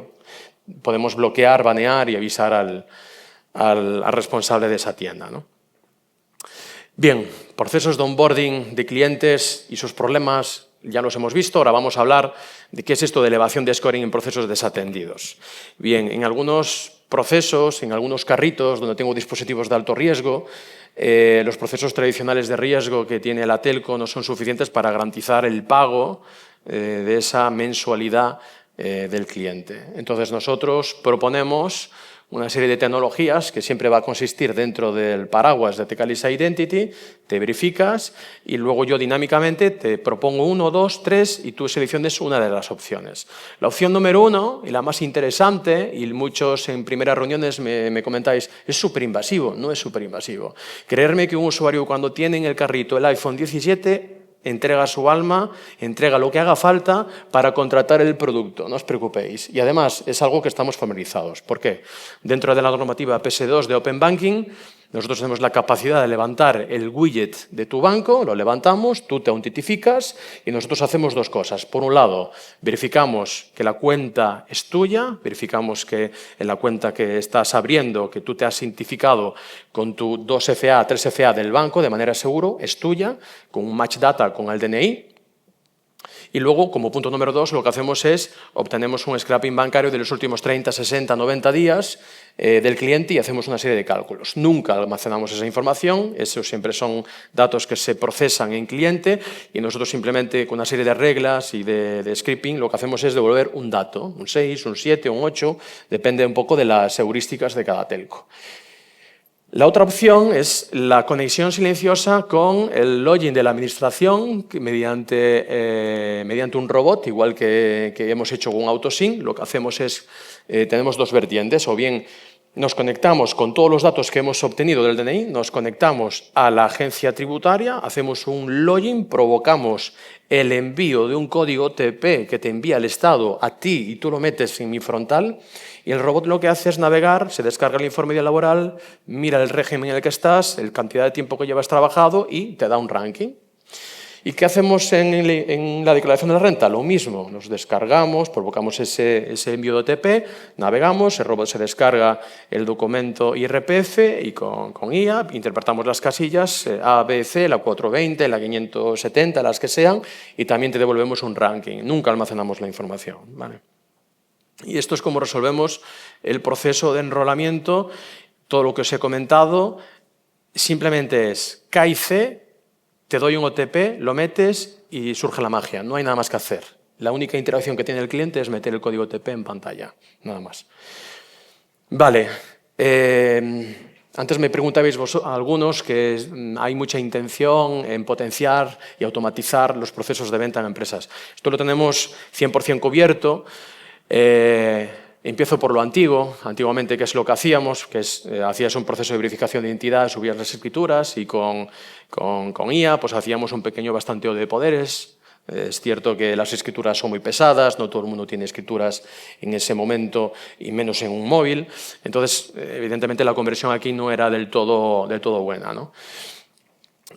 podemos bloquear, banear y avisar al responsable de esa tienda, ¿no? Bien, procesos de onboarding de clientes y sus problemas ya los hemos visto. Ahora vamos a hablar de qué es esto de elevación de scoring en procesos desatendidos. Bien, en algunos procesos, en algunos carritos donde tengo dispositivos de alto riesgo, los procesos tradicionales de riesgo que tiene la telco no son suficientes para garantizar el pago de esa mensualidad del cliente. Entonces nosotros proponemos una serie de tecnologías que siempre va a consistir dentro del paraguas de Tecalis Identity, te verificas y luego yo dinámicamente te propongo 1, 2, 3 y tú selecciones una de las opciones. La opción número 1 y la más interesante, y muchos en primeras reuniones me comentáis, es súper invasivo. No es súper invasivo. Creerme que un usuario cuando tiene en el carrito el iPhone 17 entrega su alma, entrega lo que haga falta para contratar el producto, no os preocupéis. Y además es algo que estamos familiarizados. ¿Por qué? Dentro de la normativa PS2 de Open Banking, nosotros tenemos la capacidad de levantar el widget de tu banco, lo levantamos, tú te autentificas y nosotros hacemos dos cosas. Por un lado, verificamos que la cuenta es tuya, verificamos que en la cuenta que estás abriendo, que tú te has identificado con tu 2FA, 3FA del banco de manera segura, es tuya, con un match data con el DNI. Y luego, como punto número 2, lo que hacemos es obtenemos un scrapping bancario de los últimos 30, 60, 90 días del cliente y hacemos una serie de cálculos. Nunca almacenamos esa información, esos siempre son datos que se procesan en cliente y nosotros simplemente con una serie de reglas y de scripting lo que hacemos es devolver un dato, un 6, un 7, un 8, depende un poco de las heurísticas de cada telco. La otra opción es la conexión silenciosa con el login de la administración mediante un robot, igual que hemos hecho con AutoSync. Lo que hacemos es, tenemos dos vertientes, o bien nos conectamos con todos los datos que hemos obtenido del DNI, nos conectamos a la agencia tributaria, hacemos un login, provocamos el envío de un código OTP que te envía el Estado a ti y tú lo metes en mi frontal y el robot lo que hace es navegar, se descarga el informe día laboral, mira el régimen en el que estás, la cantidad de tiempo que llevas trabajado y te da un ranking. ¿Y qué hacemos en la declaración de la renta? Lo mismo, nos descargamos, provocamos ese envío de OTP, navegamos, el robot se descarga el documento IRPF y con IA interpretamos las casillas A, B, C, la 420, la 570, las que sean, y también te devolvemos un ranking. Nunca almacenamos la información, ¿vale? Y esto es como resolvemos el proceso de enrolamiento. Todo lo que os he comentado simplemente es K y C, te doy un OTP, lo metes y surge la magia. No hay nada más que hacer. La única interacción que tiene el cliente es meter el código OTP en pantalla, nada más. Vale. Antes me preguntabais algunos que hay mucha intención en potenciar y automatizar los procesos de venta en empresas. Esto lo tenemos 100% cubierto. Empiezo por lo antiguo. Antiguamente, ¿qué es lo que hacíamos? Hacías un proceso de verificación de identidad, subías las escrituras y con IA pues hacíamos un pequeño bastanteo de poderes. Es cierto que las escrituras son muy pesadas, no todo el mundo tiene escrituras en ese momento y menos en un móvil. Entonces, evidentemente, la conversión aquí no era del todo buena, ¿no?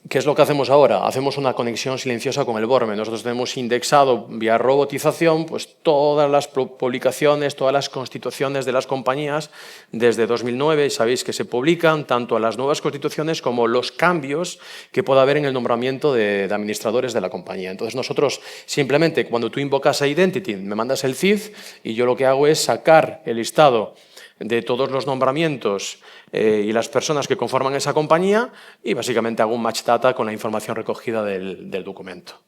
¿Qué es lo que hacemos ahora? Hacemos una conexión silenciosa con el BORME. Nosotros tenemos indexado vía robotización pues, todas las publicaciones, todas las constituciones de las compañías desde 2009. Sabéis que se publican tanto las nuevas constituciones como los cambios que pueda haber en el nombramiento de administradores de la compañía. Entonces nosotros simplemente cuando tú invocas a Identity me mandas el CID y yo lo que hago es sacar el listado de todos los nombramientos y las personas que conforman esa compañía y básicamente hago un match data con la información recogida del documento.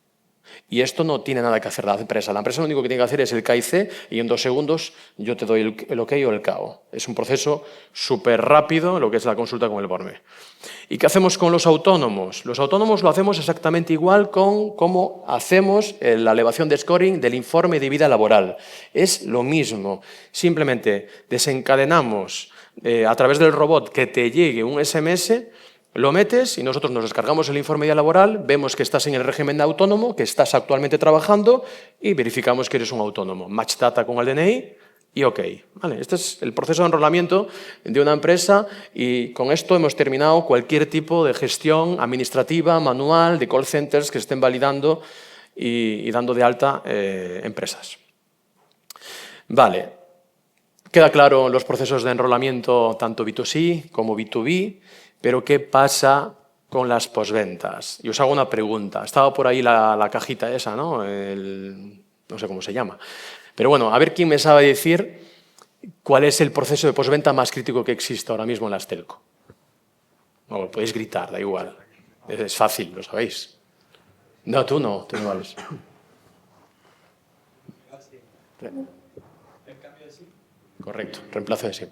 Y esto no tiene nada que hacer la empresa. La empresa lo único que tiene que hacer es el KIC y en 2 segundos yo te doy el OK o el KO. Es un proceso súper rápido lo que es la consulta con el BORME. ¿Y qué hacemos con los autónomos? Los autónomos lo hacemos exactamente igual con cómo hacemos la elevación de scoring del informe de vida laboral. Es lo mismo. Simplemente desencadenamos a través del robot que te llegue un SMS, lo metes y nosotros nos descargamos el informe de vida laboral, vemos que estás en el régimen de autónomo, que estás actualmente trabajando y verificamos que eres un autónomo. Match data con el DNI y OK. Vale, este es el proceso de enrolamiento de una empresa y con esto hemos terminado cualquier tipo de gestión administrativa, manual, de call centers que estén validando y dando de alta empresas. Vale. Queda claro los procesos de enrolamiento tanto B2C como B2B, pero ¿qué pasa con las posventas? Y os hago una pregunta. Estaba por ahí la cajita esa, ¿no? No sé cómo se llama. Pero bueno, a ver quién me sabe decir cuál es el proceso de posventa más crítico que existe ahora mismo en las telco. O podéis gritar, da igual. Es fácil, lo sabéis. No, tú no vales. Correcto, reemplazo de SIM.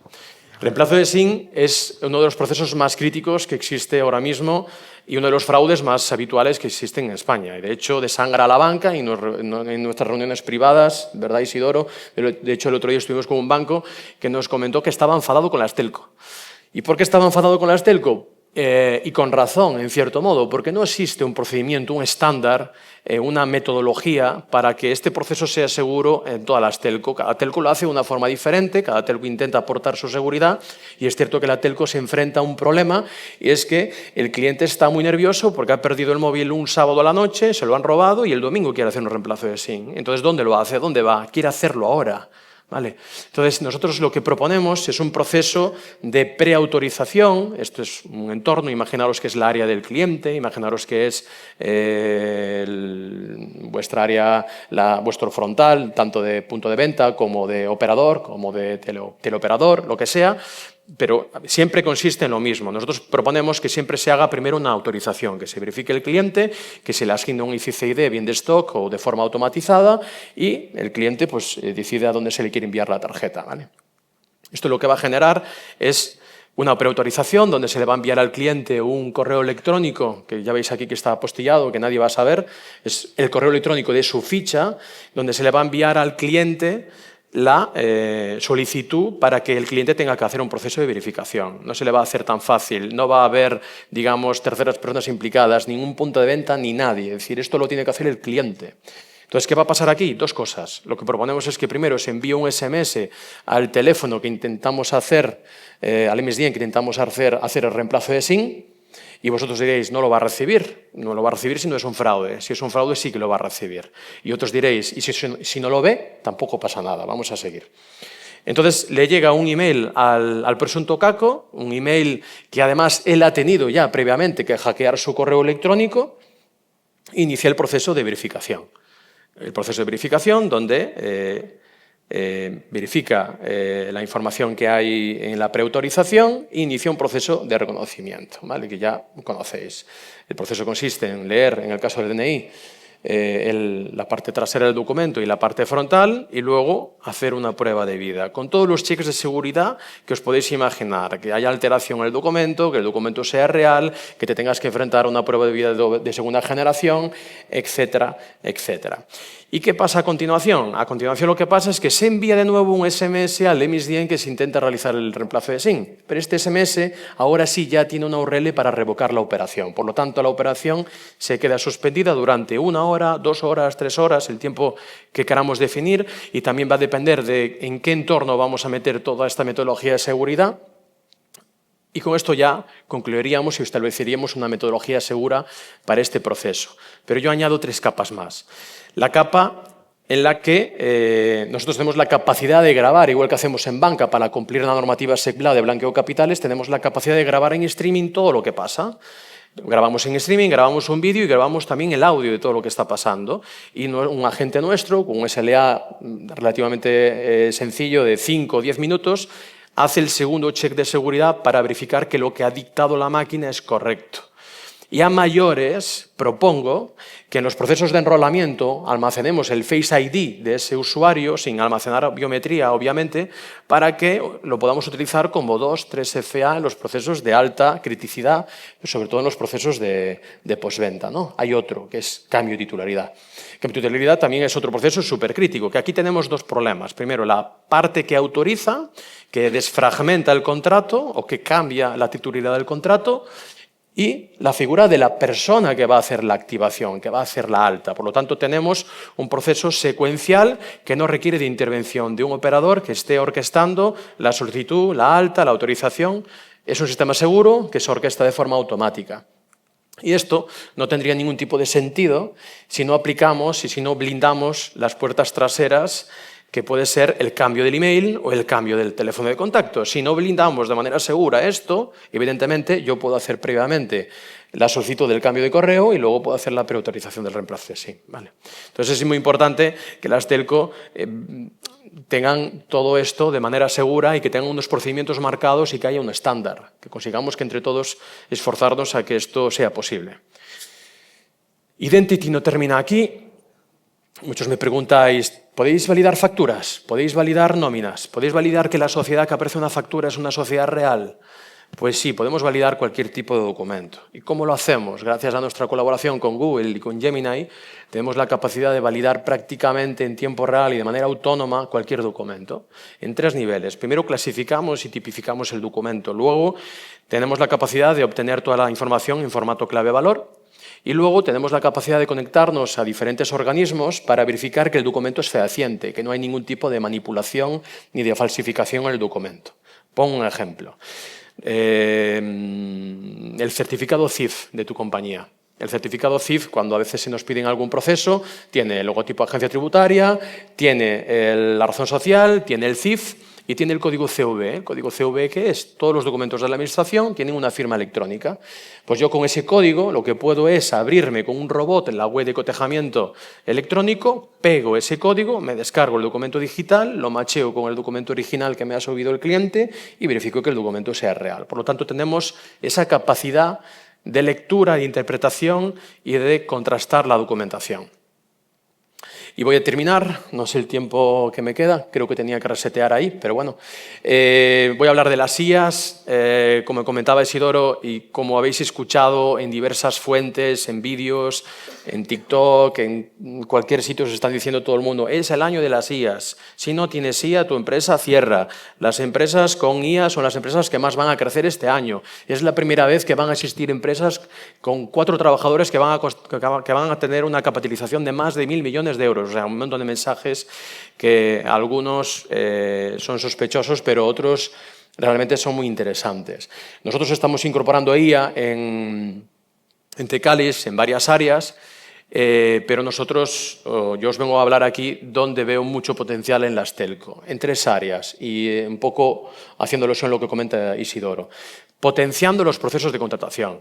Reemplazo de SIM es uno de los procesos más críticos que existe ahora mismo y uno de los fraudes más habituales que existen en España. Y de hecho, desangra a la banca y en nuestras reuniones privadas, ¿verdad, Isidoro? De hecho, el otro día estuvimos con un banco que nos comentó que estaba enfadado con las telco. ¿Y por qué estaba enfadado con las telco? Y con razón, en cierto modo, porque no existe un procedimiento, un estándar, una metodología para que este proceso sea seguro en todas las telco. Cada telco lo hace de una forma diferente, cada telco intenta aportar su seguridad y es cierto que la telco se enfrenta a un problema y es que el cliente está muy nervioso porque ha perdido el móvil un sábado a la noche, se lo han robado y el domingo quiere hacer un reemplazo de SIM. Entonces, ¿dónde lo hace? ¿Dónde va? Quiere hacerlo ahora. ¿Vale? Entonces, nosotros lo que proponemos es un proceso de preautorización. Esto es un entorno, imaginaros que es la área del cliente, imaginaros que es vuestra área, vuestro frontal, tanto de punto de venta como de operador, como de teleoperador, lo que sea, pero siempre consiste en lo mismo. Nosotros proponemos que siempre se haga primero una autorización, que se verifique el cliente, que se le asigne un ICCID bien de stock o de forma automatizada y el cliente pues, decide a dónde se le quiere enviar la tarjeta. ¿Vale? Esto lo que va a generar es una preautorización donde se le va a enviar al cliente un correo electrónico, que ya veis aquí que está apostillado, que nadie va a saber, es el correo electrónico de su ficha, donde se le va a enviar al cliente la solicitud para que el cliente tenga que hacer un proceso de verificación. No se le va a hacer tan fácil, no va a haber, digamos, terceras personas implicadas, ningún punto de venta ni nadie. Es decir, esto lo tiene que hacer el cliente. Entonces, ¿qué va a pasar aquí? Dos cosas. Lo que proponemos es que primero se envíe un SMS al teléfono que intentamos hacer, al MSDN que intentamos hacer el reemplazo de SIM, y vosotros diréis, no lo va a recibir. No lo va a recibir si no es un fraude. Si es un fraude, sí que lo va a recibir. Y otros diréis, y si no lo ve, tampoco pasa nada, vamos a seguir. Entonces, le llega un email al presunto caco, un email que además él ha tenido ya previamente que hackear su correo electrónico, e inicia el proceso de verificación. El proceso de verificación donde verifica la información que hay en la preautorización e inicia un proceso de reconocimiento, ¿vale? Que ya conocéis. El proceso consiste en leer, en el caso del DNI, la parte trasera del documento y la parte frontal y luego hacer una prueba de vida con todos los checks de seguridad que os podéis imaginar, que haya alteración en el documento, que el documento sea real, que te tengas que enfrentar a una prueba de vida de segunda generación, etcétera, etcétera. ¿Y qué pasa a continuación? A continuación lo que pasa es que se envía de nuevo un SMS al MSDN que se intenta realizar el reemplazo de SIM. Pero este SMS ahora sí ya tiene una URL para revocar la operación. Por lo tanto, la operación se queda suspendida durante 1 hora, 2 horas, 3 horas, el tiempo que queramos definir, y también va a depender de en qué entorno vamos a meter toda esta metodología de seguridad. Y con esto ya concluiríamos y estableceríamos una metodología segura para este proceso. Pero yo añado 3 capas más. La capa en la que nosotros tenemos la capacidad de grabar, igual que hacemos en banca para cumplir la normativa SECLA de blanqueo de capitales, tenemos la capacidad de grabar en streaming todo lo que pasa. Grabamos en streaming, grabamos un vídeo y grabamos también el audio de todo lo que está pasando. Y un agente nuestro, con un SLA relativamente sencillo de 5 o 10 minutos, hace el segundo check de seguridad para verificar que lo que ha dictado la máquina es correcto. Y a mayores, propongo que en los procesos de enrolamiento almacenemos el Face ID de ese usuario, sin almacenar biometría, obviamente, para que lo podamos utilizar como 2-3 FA en los procesos de alta criticidad, sobre todo en los procesos de postventa, ¿no? Hay otro, que es cambio de titularidad. Cambio de titularidad también es otro proceso súper crítico, que aquí tenemos 2 problemas. Primero, la parte que autoriza, que desfragmenta el contrato o que cambia la titularidad del contrato, y la figura de la persona que va a hacer la activación, que va a hacer la alta. Por lo tanto, tenemos un proceso secuencial que no requiere de intervención de un operador que esté orquestando la solicitud, la alta, la autorización. Es un sistema seguro que se orquesta de forma automática. Y esto no tendría ningún tipo de sentido si no aplicamos y si no blindamos las puertas traseras, que puede ser el cambio del email o el cambio del teléfono de contacto. Si no blindamos de manera segura esto, evidentemente yo puedo hacer previamente la solicitud del cambio de correo y luego puedo hacer la preautorización del reemplazo de SIM. ¿Vale? Entonces es muy importante que las telco tengan todo esto de manera segura y que tengan unos procedimientos marcados y que haya un estándar, que consigamos que entre todos esforzarnos a que esto sea posible. Identity no termina aquí. Muchos me preguntáis, ¿podéis validar facturas? ¿Podéis validar nóminas? ¿Podéis validar que la sociedad que aparece en una factura es una sociedad real? Pues sí, podemos validar cualquier tipo de documento. ¿Y cómo lo hacemos? Gracias a nuestra colaboración con Google y con Gemini, tenemos la capacidad de validar prácticamente en tiempo real y de manera autónoma cualquier documento, en 3 niveles. Primero, clasificamos y tipificamos el documento. Luego, tenemos la capacidad de obtener toda la información en formato clave-valor. Y luego tenemos la capacidad de conectarnos a diferentes organismos para verificar que el documento es fehaciente, que no hay ningún tipo de manipulación ni de falsificación en el documento. Pongo un ejemplo. El certificado CIF de tu compañía. El certificado CIF, cuando a veces se nos piden algún proceso, tiene el logotipo de agencia tributaria, tiene la razón social, tiene el CIF y tiene el código CV. El código CV, ¿qué es? Todos los documentos de la Administración tienen una firma electrónica. Pues yo con ese código lo que puedo es abrirme con un robot en la web de cotejamiento electrónico, pego ese código, me descargo el documento digital, lo macheo con el documento original que me ha subido el cliente y verifico que el documento sea real. Por lo tanto, tenemos esa capacidad de lectura, de interpretación y de contrastar la documentación. Y voy a terminar, no sé el tiempo que me queda, creo que tenía que resetear ahí, pero bueno. Voy a hablar de las IAs, como comentaba Isidoro y como habéis escuchado en diversas fuentes, en vídeos, en TikTok, en cualquier sitio os están diciendo todo el mundo, es el año de las IAs. Si no tienes IA, tu empresa cierra. Las empresas con IA son las empresas que más van a crecer este año. Es la primera vez que van a existir empresas con 4 trabajadores que van a tener una capitalización de más de 1.000 millones de euros. O sea, un montón de mensajes que algunos son sospechosos, pero otros realmente son muy interesantes. Nosotros estamos incorporando IA en Tecalis, en varias áreas, pero yo os vengo a hablar aquí donde veo mucho potencial en las telco, en 3 áreas, y un poco haciéndolo eso en lo que comenta Isidoro. Potenciando los procesos de contratación.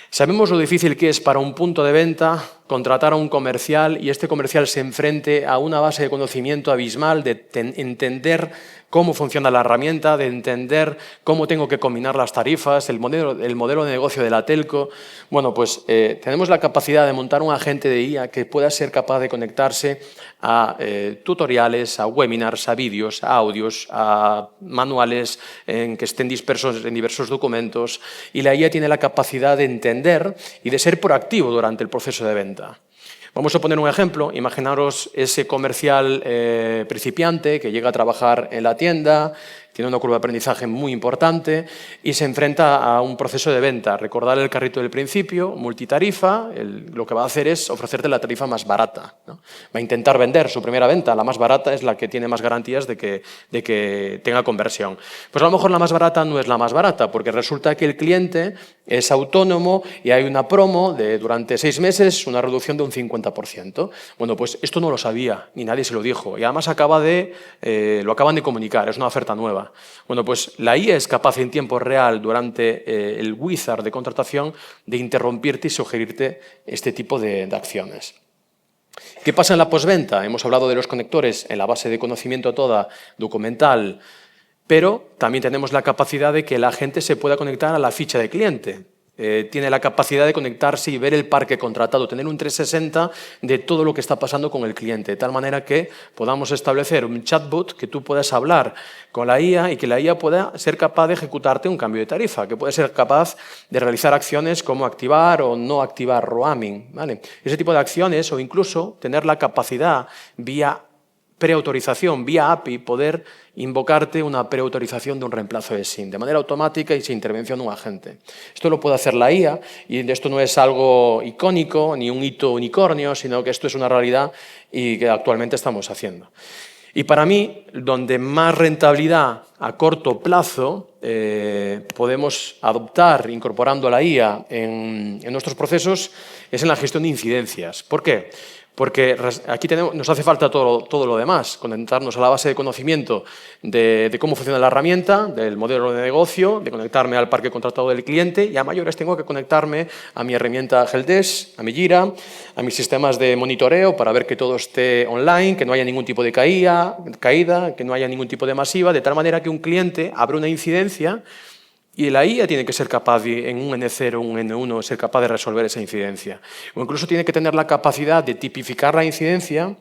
Sabemos lo difícil que es para un punto de venta contratar a un comercial y este comercial se enfrente a una base de conocimiento abismal, de entender cómo funciona la herramienta, de entender cómo tengo que combinar las tarifas, el modelo de negocio de la telco. Bueno, pues tenemos la capacidad de montar un agente de IA que pueda ser capaz de conectarse a tutoriales, a webinars, a vídeos, a audios, a manuales que estén dispersos en diversos documentos, y la IA tiene la capacidad de entender y de ser proactivo durante el proceso de venta. Vamos a poner un ejemplo. Imaginaros ese comercial principiante que llega a trabajar en la tienda, tiene una curva de aprendizaje muy importante y se enfrenta a un proceso de venta. Recordar el carrito del principio, multitarifa, lo que va a hacer es ofrecerte la tarifa más barata, ¿no? Va a intentar vender su primera venta, la más barata es la que tiene más garantías de que tenga conversión. Pues a lo mejor la más barata no es la más barata, porque resulta que el cliente es autónomo y hay una promo de durante 6 meses una reducción de un 50%. Bueno, pues esto no lo sabía, ni nadie se lo dijo, y además lo acaban de comunicar, es una oferta nueva. Bueno, pues la IA es capaz en tiempo real, durante el wizard de contratación, de interrumpirte y sugerirte este tipo de acciones. ¿Qué pasa en la postventa? Hemos hablado de los conectores en la base de conocimiento toda documental, pero también tenemos la capacidad de que la gente se pueda conectar a la ficha de cliente. Tiene la capacidad de conectarse y ver el parque contratado, tener un 360 de todo lo que está pasando con el cliente, de tal manera que podamos establecer un chatbot que tú puedas hablar con la IA y que la IA pueda ser capaz de ejecutarte un cambio de tarifa, que puede ser capaz de realizar acciones como activar o no activar roaming, ¿vale? Ese tipo de acciones, o incluso tener la capacidad vía preautorización, vía API, poder invocarte una preautorización de un reemplazo de SIM, de manera automática y sin intervención de un agente. Esto lo puede hacer la IA, y esto no es algo icónico, ni un hito unicornio, sino que esto es una realidad y que actualmente estamos haciendo. Y para mí, donde más rentabilidad a corto plazo podemos adoptar incorporando la IA en nuestros procesos es en la gestión de incidencias. ¿Por qué? Porque aquí nos hace falta todo lo demás, conectarnos a la base de conocimiento de cómo funciona la herramienta, del modelo de negocio, de conectarme al parque contratado del cliente, y a mayores tengo que conectarme a mi herramienta Helpdesk, a mi Jira, a mis sistemas de monitoreo para ver que todo esté online, que no haya ningún tipo de caída, que no haya ningún tipo de masiva, de tal manera que un cliente abre una incidencia y la IA tiene que ser capaz, en un N0 o un N1, ser capaz de resolver esa incidencia. O incluso tiene que tener la capacidad de tipificar la incidencia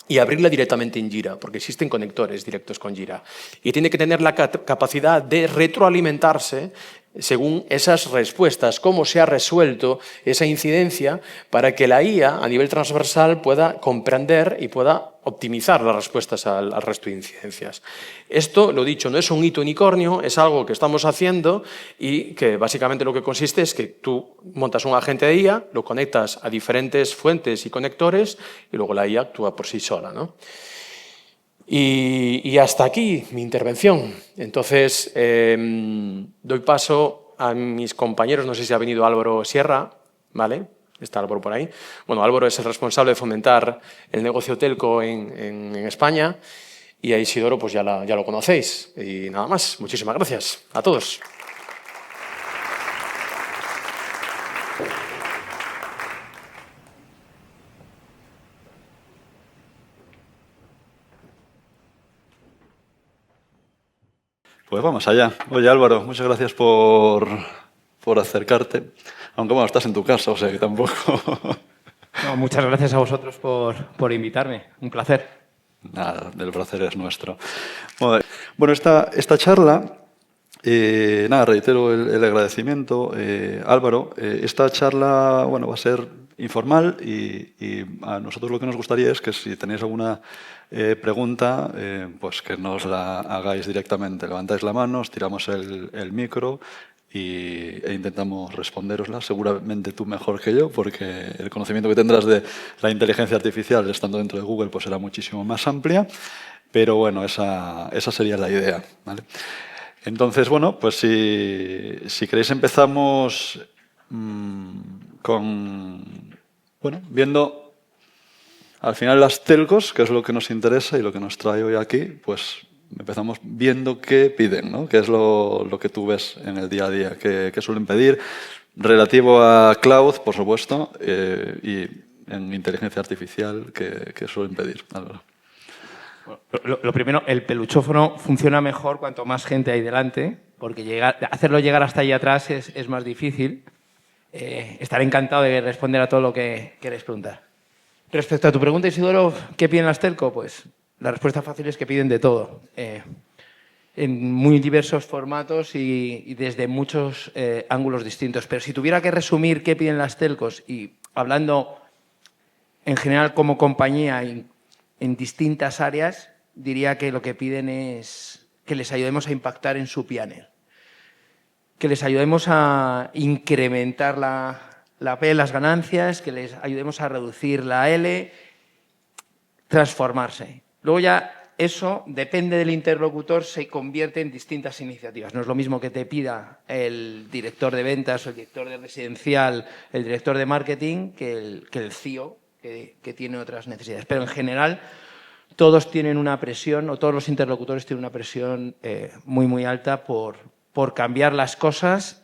y abrirla directamente en Jira, porque existen conectores directos con Jira. Y tiene que tener la capacidad de retroalimentarse según esas respuestas, cómo se ha resuelto esa incidencia, para que la IA a nivel transversal pueda comprender y pueda optimizar las respuestas al resto de incidencias. Esto, lo dicho, no es un hito unicornio, es algo que estamos haciendo y que básicamente lo que consiste es que tú montas un agente de IA, lo conectas a diferentes fuentes y conectores y luego la IA actúa por sí sola, ¿no? Y hasta aquí mi intervención. Entonces, doy paso a mis compañeros. No sé si ha venido Álvaro Sierra, ¿vale? Está Álvaro por ahí. Bueno, Álvaro es el responsable de fomentar el negocio telco en España y a Isidoro pues ya lo conocéis. Y nada más, muchísimas gracias a todos.
Pues vamos allá. Oye, Álvaro, muchas gracias por acercarte. Aunque bueno, estás en tu casa, o sea que tampoco...
No, muchas gracias a vosotros por invitarme. Un placer.
Nada, el placer es nuestro. Bueno, esta charla, nada, reitero el agradecimiento, Álvaro. Esta charla, bueno, va a ser informal y a nosotros lo que nos gustaría es que si tenéis alguna pregunta, pues que nos la hagáis directamente. Levantáis la mano, os tiramos el micro e intentamos responderosla. Seguramente tú mejor que yo, porque el conocimiento que tendrás de la inteligencia artificial estando dentro de Google pues será muchísimo más amplia, pero bueno, esa sería la idea, ¿vale? Entonces, bueno, pues si queréis empezamos viendo al final las telcos, que es lo que nos interesa y lo que nos trae hoy aquí, pues empezamos viendo qué piden, ¿no? Qué es lo que tú ves en el día a día, qué suelen pedir, relativo a cloud, por supuesto, y en inteligencia artificial, qué suelen pedir. Álvaro.
Lo primero, el peluchófono funciona mejor cuanto más gente hay delante, porque hacerlo llegar hasta allí atrás es más difícil. Estaré encantado de responder a todo lo que queréis preguntar. Respecto a tu pregunta, Isidoro, ¿qué piden las telco? Pues la respuesta fácil es que piden de todo, en muy diversos formatos y desde muchos ángulos distintos. Pero si tuviera que resumir qué piden las telcos y hablando en general como compañía en distintas áreas, diría que lo que piden es que les ayudemos a impactar en su P&L, que les ayudemos a incrementar la P, las ganancias, que les ayudemos a reducir la L, transformarse. Luego ya eso, depende del interlocutor, se convierte en distintas iniciativas. No es lo mismo que te pida el director de ventas, el director de residencial, el director de marketing, que el CEO, que tiene otras necesidades. Pero en general todos tienen una presión, o todos los interlocutores tienen una presión muy, muy alta por cambiar las cosas,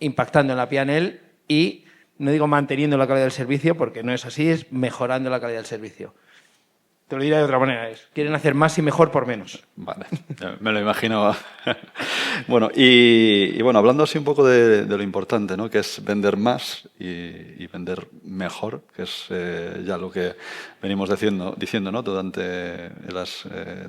impactando en la P&L y, no digo manteniendo la calidad del servicio, porque no es así, es mejorando la calidad del servicio. Te lo diré de otra manera, quieren hacer más y mejor por menos.
Vale, me lo imagino. Bueno, y bueno, hablando así un poco de lo importante, ¿no? Que es vender más y vender mejor, que es ya lo que venimos diciendo, ¿no? Durante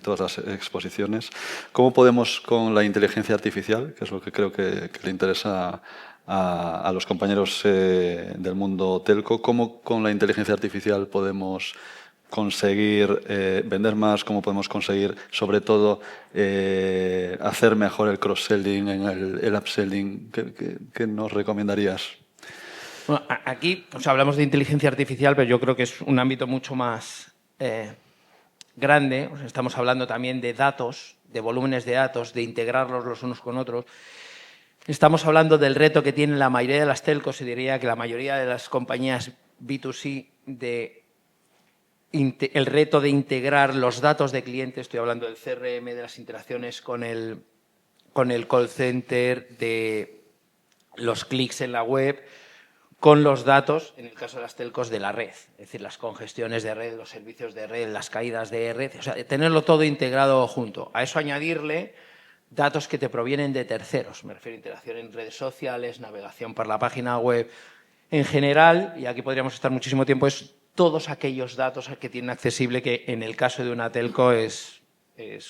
todas las exposiciones. ¿Cómo podemos con la inteligencia artificial, que es lo que creo que le interesa a los compañeros del mundo telco, cómo con la inteligencia artificial podemos conseguir vender más, cómo podemos conseguir, sobre todo, hacer mejor el cross-selling, el upselling? ¿Qué nos recomendarías?
Bueno, aquí hablamos de inteligencia artificial, pero yo creo que es un ámbito mucho más grande. Estamos hablando también de datos, de volúmenes de datos, de integrarlos los unos con otros. Estamos hablando del reto que tienen la mayoría de las telcos, y diría que la mayoría de las compañías B2C, el reto de integrar los datos de cliente. Estoy hablando del CRM, de las interacciones con el call center, de los clics en la web, con los datos, en el caso de las telcos, de la red. Es decir, las congestiones de red, los servicios de red, las caídas de red. O sea, tenerlo todo integrado junto. A eso añadirle datos que te provienen de terceros. Me refiero a interacción en redes sociales, navegación por la página web. En general, y aquí podríamos estar muchísimo tiempo, es todos aquellos datos que tienen accesible, que en el caso de una telco es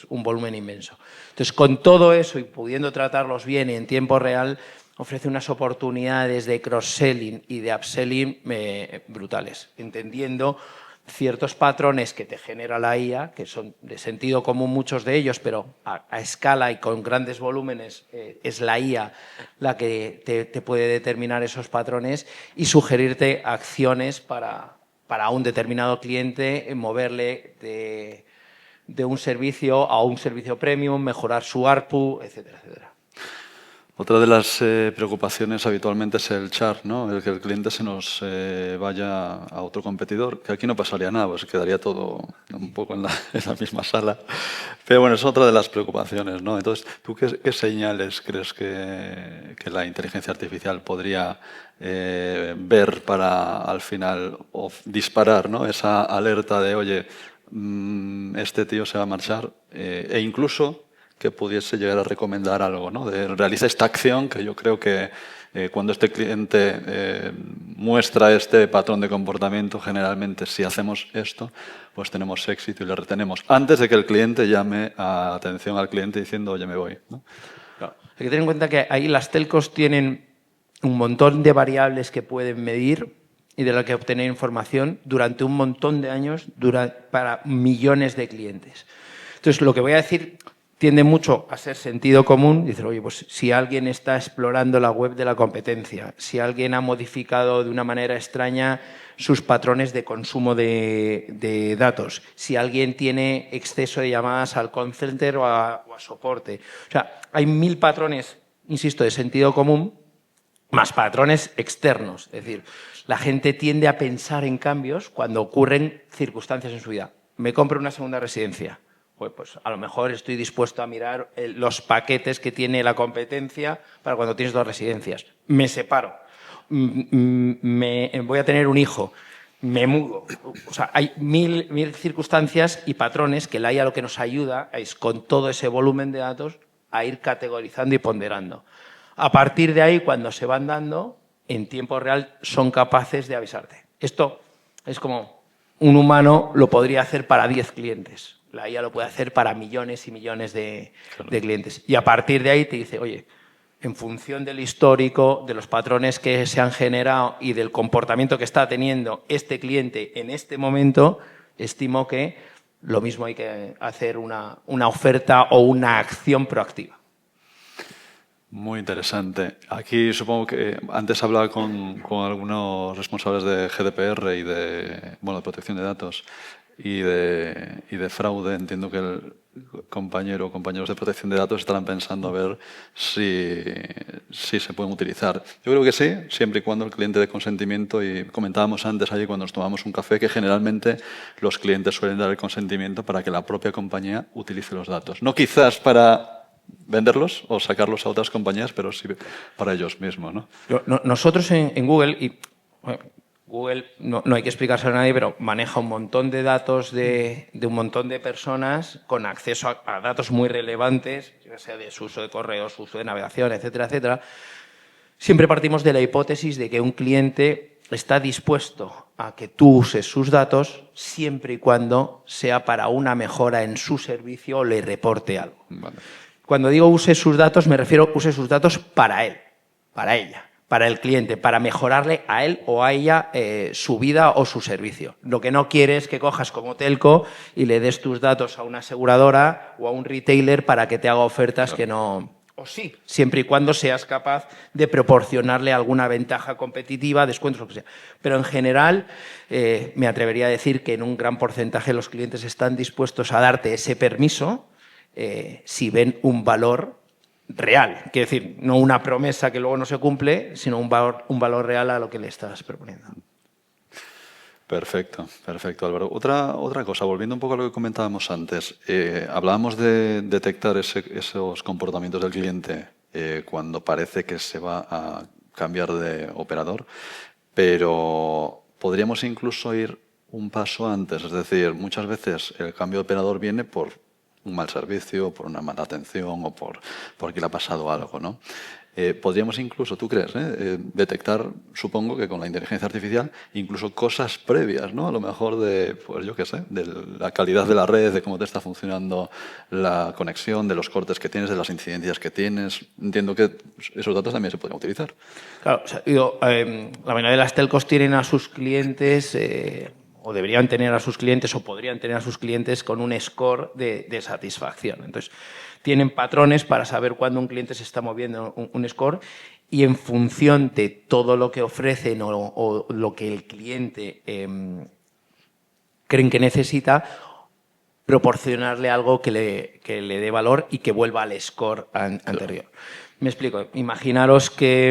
un volumen inmenso. Entonces, con todo eso y pudiendo tratarlos bien y en tiempo real, ofrece unas oportunidades de cross-selling y de upselling brutales, entendiendo ciertos patrones que te genera la IA, que son de sentido común muchos de ellos, pero a escala y con grandes volúmenes es la IA la que te puede determinar esos patrones y sugerirte acciones para un determinado cliente, moverle de un servicio a un servicio premium, mejorar su ARPU, etcétera, etcétera.
Otra de las preocupaciones habitualmente es el churn, ¿no? El que el cliente se nos vaya a otro competidor, que aquí no pasaría nada, pues quedaría todo un poco en la misma sala. Pero bueno, es otra de las preocupaciones, ¿no? Entonces, ¿tú qué señales crees que la inteligencia artificial podría ver para al final disparar, ¿no? Esa alerta de, oye, este tío se va a marchar, e incluso que pudiese llegar a recomendar algo, ¿no? De realiza esta acción que yo creo que cuando este cliente muestra este patrón de comportamiento, generalmente si hacemos esto, pues tenemos éxito y le retenemos antes de que el cliente llame a atención al cliente diciendo, oye, me voy, ¿no?
Claro. Hay que tener en cuenta que ahí las telcos tienen un montón de variables que pueden medir y de las que obtener información durante un montón de años para millones de clientes. Entonces, lo que voy a decir tiende mucho a ser sentido común. Dice, oye, pues si alguien está explorando la web de la competencia, si alguien ha modificado de una manera extraña sus patrones de consumo de datos, si alguien tiene exceso de llamadas al call center o a soporte. O sea, hay 1000 patrones, insisto, de sentido común, más patrones externos. Es decir, la gente tiende a pensar en cambios cuando ocurren circunstancias en su vida. Me compro una segunda residencia. Pues a lo mejor estoy dispuesto a mirar los paquetes que tiene la competencia para cuando tienes 2 residencias. Me separo. Voy a tener un hijo. Me mudo. O sea, hay mil circunstancias y patrones que la IA lo que nos ayuda es, con todo ese volumen de datos, a ir categorizando y ponderando. A partir de ahí, cuando se van dando, en tiempo real son capaces de avisarte. Esto es como un humano lo podría hacer para 10 clientes. La IA lo puede hacer para millones y millones de clientes. Y a partir de ahí te dice, oye, en función del histórico, de los patrones que se han generado y del comportamiento que está teniendo este cliente en este momento, estimo que lo mismo hay que hacer una oferta o una acción proactiva.
Muy interesante. Aquí supongo que antes hablaba con algunos responsables de GDPR y de protección de datos y de fraude. Entiendo que el compañero o compañeros de protección de datos estarán pensando a ver si se pueden utilizar. Yo creo que sí, siempre y cuando el cliente dé consentimiento, y comentábamos antes allí cuando nos tomamos un café que generalmente los clientes suelen dar el consentimiento para que la propia compañía utilice los datos. No quizás para venderlos o sacarlos a otras compañías, pero sí para ellos mismos, ¿no?
Nosotros en Google, y bueno, Google no hay que explicárselo a nadie, pero maneja un montón de datos de un montón de personas con acceso a datos muy relevantes, ya sea de su uso de correos, su uso de navegación, etcétera, etcétera. Siempre partimos de la hipótesis de que un cliente está dispuesto a que tú uses sus datos siempre y cuando sea para una mejora en su servicio o le reporte algo.
Vale.
Cuando digo use sus datos, me refiero a use sus datos para él, para ella, para el cliente, para mejorarle a él o a ella su vida o su servicio. Lo que no quiere es que cojas como telco y le des tus datos a una aseguradora o a un retailer para que te haga ofertas que no... O sí, siempre y cuando seas capaz de proporcionarle alguna ventaja competitiva, descuentos, lo que sea. Pero en general, me atrevería a decir que en un gran porcentaje los clientes están dispuestos a darte ese permiso si ven un valor real. Quiero decir, no una promesa que luego no se cumple, sino un valor real a lo que le estás proponiendo.
Perfecto, perfecto, Álvaro. Otra cosa, volviendo un poco a lo que comentábamos antes, hablábamos de detectar esos comportamientos del cliente cuando parece que se va a cambiar de operador, pero podríamos incluso ir un paso antes, es decir, muchas veces el cambio de operador viene por un mal servicio, por una mala atención o porque le ha pasado algo, ¿no? Podríamos incluso, ¿tú crees? Detectar, supongo que con la inteligencia artificial, incluso cosas previas, ¿no? A lo mejor de, pues yo qué sé, de la calidad de la red, de cómo te está funcionando la conexión, de los cortes que tienes, de las incidencias que tienes. Entiendo que esos datos también se podrían utilizar.
Claro, o sea, la mayoría de las telcos tienen a sus clientes... o deberían tener a sus clientes o podrían tener a sus clientes con un score de satisfacción. Entonces, tienen patrones para saber cuándo un cliente se está moviendo un score, y en función de todo lo que ofrecen o lo que el cliente creen que necesita, proporcionarle algo que le dé valor y que vuelva al score anterior. Me explico. Imaginaros que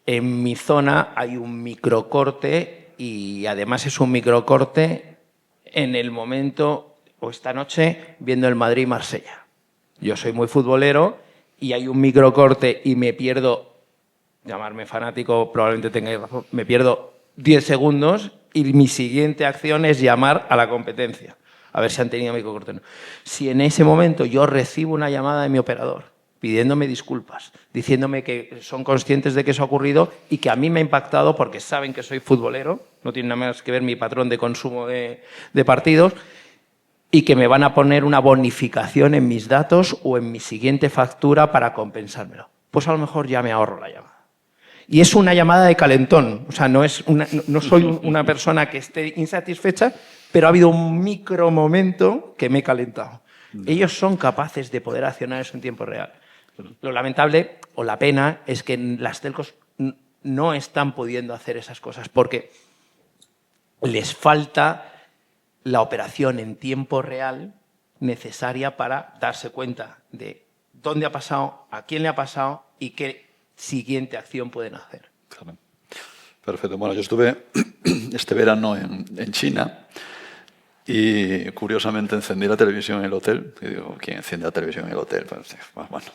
en mi zona hay un microcorte y además es un microcorte en el momento o esta noche viendo el Madrid-Marsella. Yo soy muy futbolero y hay un microcorte y me pierdo, llamarme fanático, probablemente tengáis razón, me pierdo 10 segundos y mi siguiente acción es llamar a la competencia, a ver si han tenido microcorte o no. Si en ese momento yo recibo una llamada de mi operador pidiéndome disculpas, diciéndome que son conscientes de que eso ha ocurrido y que a mí me ha impactado porque saben que soy futbolero, no tiene nada más que ver mi patrón de consumo de partidos, y que me van a poner una bonificación en mis datos o en mi siguiente factura para compensármelo. Pues a lo mejor ya me ahorro la llamada. Y es una llamada de calentón, o sea, no soy una persona que esté insatisfecha, pero ha habido un micro momento que me he calentado. Ellos son capaces de poder accionar eso en tiempo real. Lo lamentable o la pena es que las telcos no están pudiendo hacer esas cosas porque les falta la operación en tiempo real necesaria para darse cuenta de dónde ha pasado, a quién le ha pasado y qué siguiente acción pueden hacer.
Claro. Perfecto. Bueno, yo estuve este verano en China y curiosamente encendí la televisión en el hotel. Y digo, ¿quién enciende la televisión en el hotel? Pues, bueno.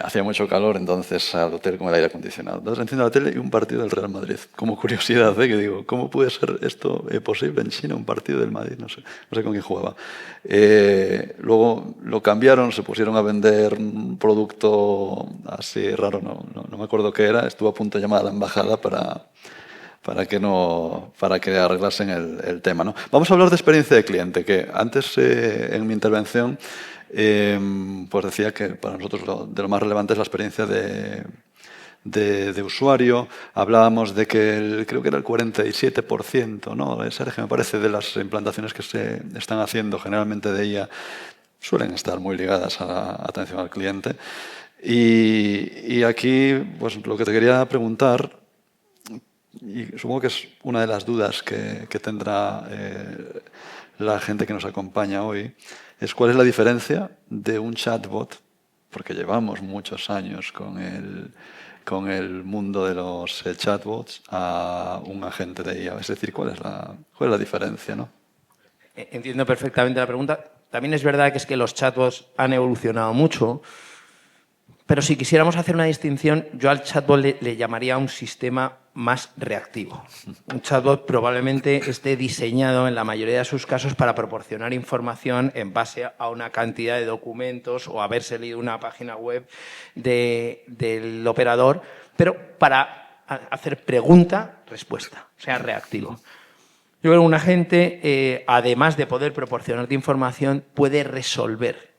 Hacía mucho calor, entonces al hotel con el aire acondicionado. Entonces enciendo la tele y un partido del Real Madrid. Como curiosidad, que digo, ¿cómo puede ser esto posible en China, un partido del Madrid? No sé con quién jugaba. Luego lo cambiaron, se pusieron a vender un producto así raro, no me acuerdo qué era. Estuve a punto de llamar a la embajada para que arreglasen el tema, ¿no? Vamos a hablar de experiencia de cliente, que antes en mi intervención pues decía que para nosotros de lo más relevante es la experiencia de usuario. Hablábamos de que creo que era el 47%, ¿no? Sergio, me parece, de las implantaciones que se están haciendo generalmente de IA suelen estar muy ligadas a la atención al cliente. Y aquí, pues lo que te quería preguntar, y supongo que es una de las dudas que tendrá la gente que nos acompaña hoy, es cuál es la diferencia de un chatbot, porque llevamos muchos años con el mundo de los chatbots, a un agente de IA. Es decir, ¿cuál es la diferencia, ¿no?
Entiendo perfectamente la pregunta. También es verdad que los chatbots han evolucionado mucho, pero si quisiéramos hacer una distinción, yo al chatbot le llamaría un sistema más reactivo. Un chatbot probablemente esté diseñado en la mayoría de sus casos para proporcionar información en base a una cantidad de documentos o haberse leído una página web del operador, pero para hacer pregunta-respuesta, o sea, reactivo. Yo creo que un agente, además de poder proporcionarte información, puede resolver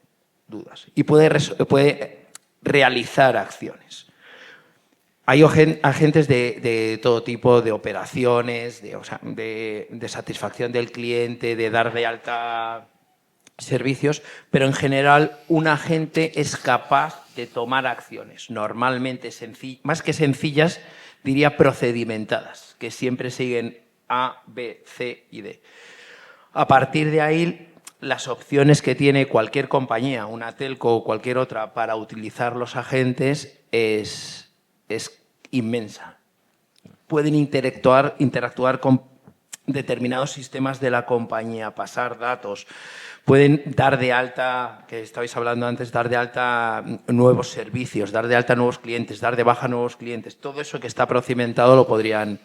dudas y puede realizar acciones. Hay agentes de todo tipo de operaciones, de satisfacción del cliente, de dar de alta servicios, pero en general un agente es capaz de tomar acciones, normalmente más que sencillas, diría procedimentadas, que siempre siguen A, B, C y D. A partir de ahí, las opciones que tiene cualquier compañía, una telco o cualquier otra, para utilizar los agentes es inmensa. Pueden interactuar con determinados sistemas de la compañía, pasar datos, pueden dar de alta, que estabais hablando antes, dar de alta nuevos servicios, dar de alta nuevos clientes, dar de baja nuevos clientes. Todo eso que está procedimentado lo podrían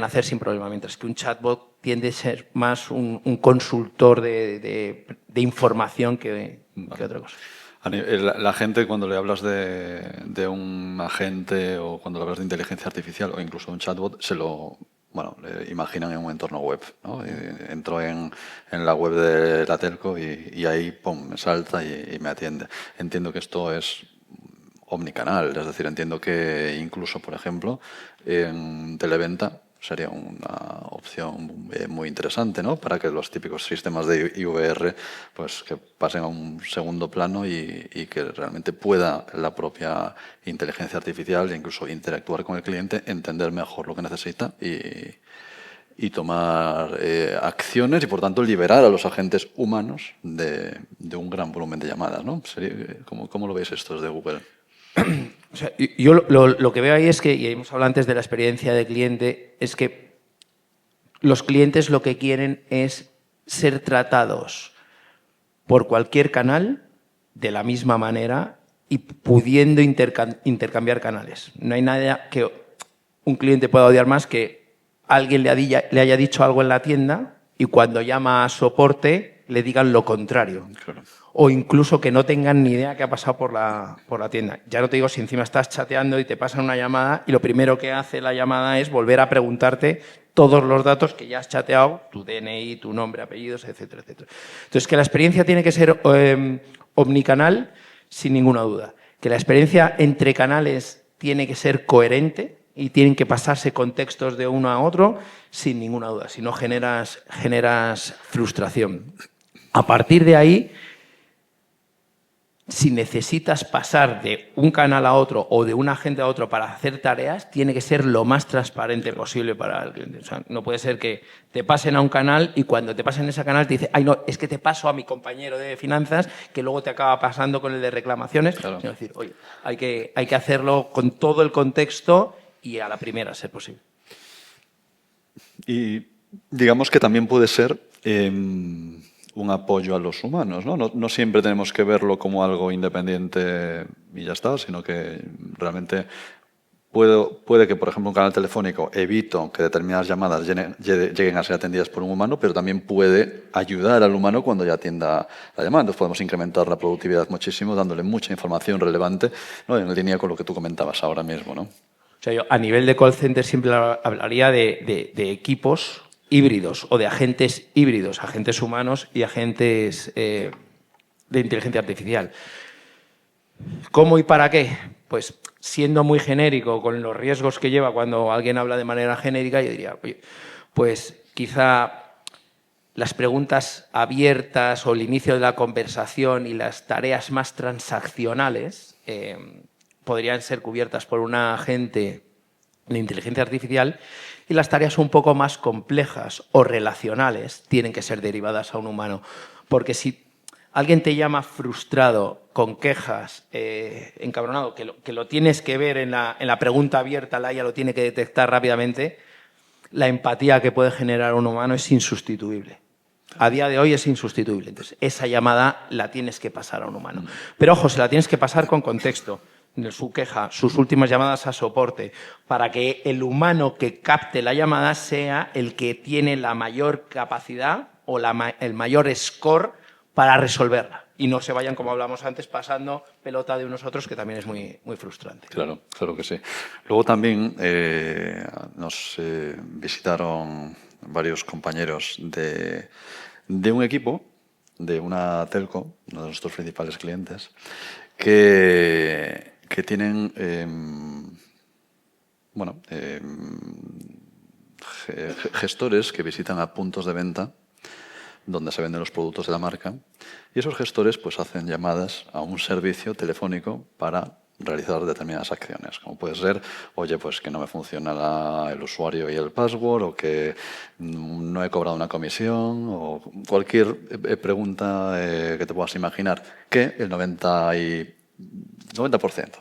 hacer sin problema, mientras que un chatbot tiende a ser más un consultor de información que otra cosa.
La gente, cuando le hablas de un agente o cuando le hablas de inteligencia artificial o incluso un chatbot, le imaginan en un entorno web, ¿no? Entro en la web de la telco y ahí, pum, me salta y me atiende. Entiendo que esto es omnicanal, es decir, entiendo que incluso, por ejemplo, en televenta sería una opción muy interesante, ¿no? Para que los típicos sistemas de IVR pues que pasen a un segundo plano y que realmente pueda la propia inteligencia artificial e incluso interactuar con el cliente, entender mejor lo que necesita y tomar acciones y, por tanto, liberar a los agentes humanos de un gran volumen de llamadas, ¿no? ¿Cómo lo veis esto desde Google?
O sea, yo lo que veo ahí es que, y hemos hablado antes de la experiencia de cliente, es que los clientes lo que quieren es ser tratados por cualquier canal de la misma manera y pudiendo intercambiar canales. No hay nada que un cliente pueda odiar más que alguien le haya dicho algo en la tienda y cuando llama a soporte le digan lo contrario.
Claro.
O incluso que no tengan ni idea qué ha pasado por la tienda. Ya no te digo si encima estás chateando y te pasan una llamada y lo primero que hace la llamada es volver a preguntarte todos los datos que ya has chateado, tu DNI, tu nombre, apellidos, etcétera, etcétera. Entonces, que la experiencia tiene que ser omnicanal, sin ninguna duda. Que la experiencia entre canales tiene que ser coherente y tienen que pasarse contextos de uno a otro, sin ninguna duda. Si no, generas frustración. A partir de ahí, si necesitas pasar de un canal a otro o de un agente a otro para hacer tareas, tiene que ser lo más transparente posible para el cliente. O sea, no puede ser que te pasen a un canal y cuando te pasen a ese canal te dice, ay, no, es que te paso a mi compañero de finanzas que luego te acaba pasando con el de reclamaciones.
Claro.
Sino decir, oye, hay que hacerlo con todo el contexto y a la primera, a ser posible.
Y digamos que también puede ser un apoyo a los humanos, ¿no? No siempre tenemos que verlo como algo independiente y ya está, sino que realmente puede que, por ejemplo, un canal telefónico evito que determinadas llamadas lleguen a ser atendidas por un humano, pero también puede ayudar al humano cuando ya atienda la llamada. Entonces podemos incrementar la productividad muchísimo dándole mucha información relevante, ¿no? En línea con lo que tú comentabas ahora mismo, ¿no?
O sea, yo a nivel de call center siempre hablaría de equipos híbridos o de agentes híbridos, agentes humanos y agentes de inteligencia artificial. ¿Cómo y para qué? Pues siendo muy genérico, con los riesgos que lleva cuando alguien habla de manera genérica, yo diría, oye, pues quizá las preguntas abiertas o el inicio de la conversación y las tareas más transaccionales podrían ser cubiertas por un agente de inteligencia artificial y las tareas un poco más complejas o relacionales tienen que ser derivadas a un humano. Porque si alguien te llama frustrado, con quejas, encabronado, que lo tienes que ver en la pregunta abierta, la IA lo tiene que detectar rápidamente, la empatía que puede generar un humano es insustituible. A día de hoy es insustituible. Entonces, esa llamada la tienes que pasar a un humano. Pero, ojo, se la tienes que pasar con contexto. Su queja, sus últimas llamadas a soporte, para que el humano que capte la llamada sea el que tiene la mayor capacidad o el mayor score para resolverla. Y no se vayan, como hablamos antes, pasando pelota de unos a otros, que también es muy, muy frustrante.
Claro, claro que sí. Luego también nos visitaron varios compañeros de un equipo, de una telco, uno de nuestros principales clientes, que tienen gestores que visitan a puntos de venta donde se venden los productos de la marca y esos gestores pues hacen llamadas a un servicio telefónico para realizar determinadas acciones, como puede ser, oye, pues que no me funciona el usuario y el password, o que no he cobrado una comisión, o cualquier pregunta que te puedas imaginar, que el 90%,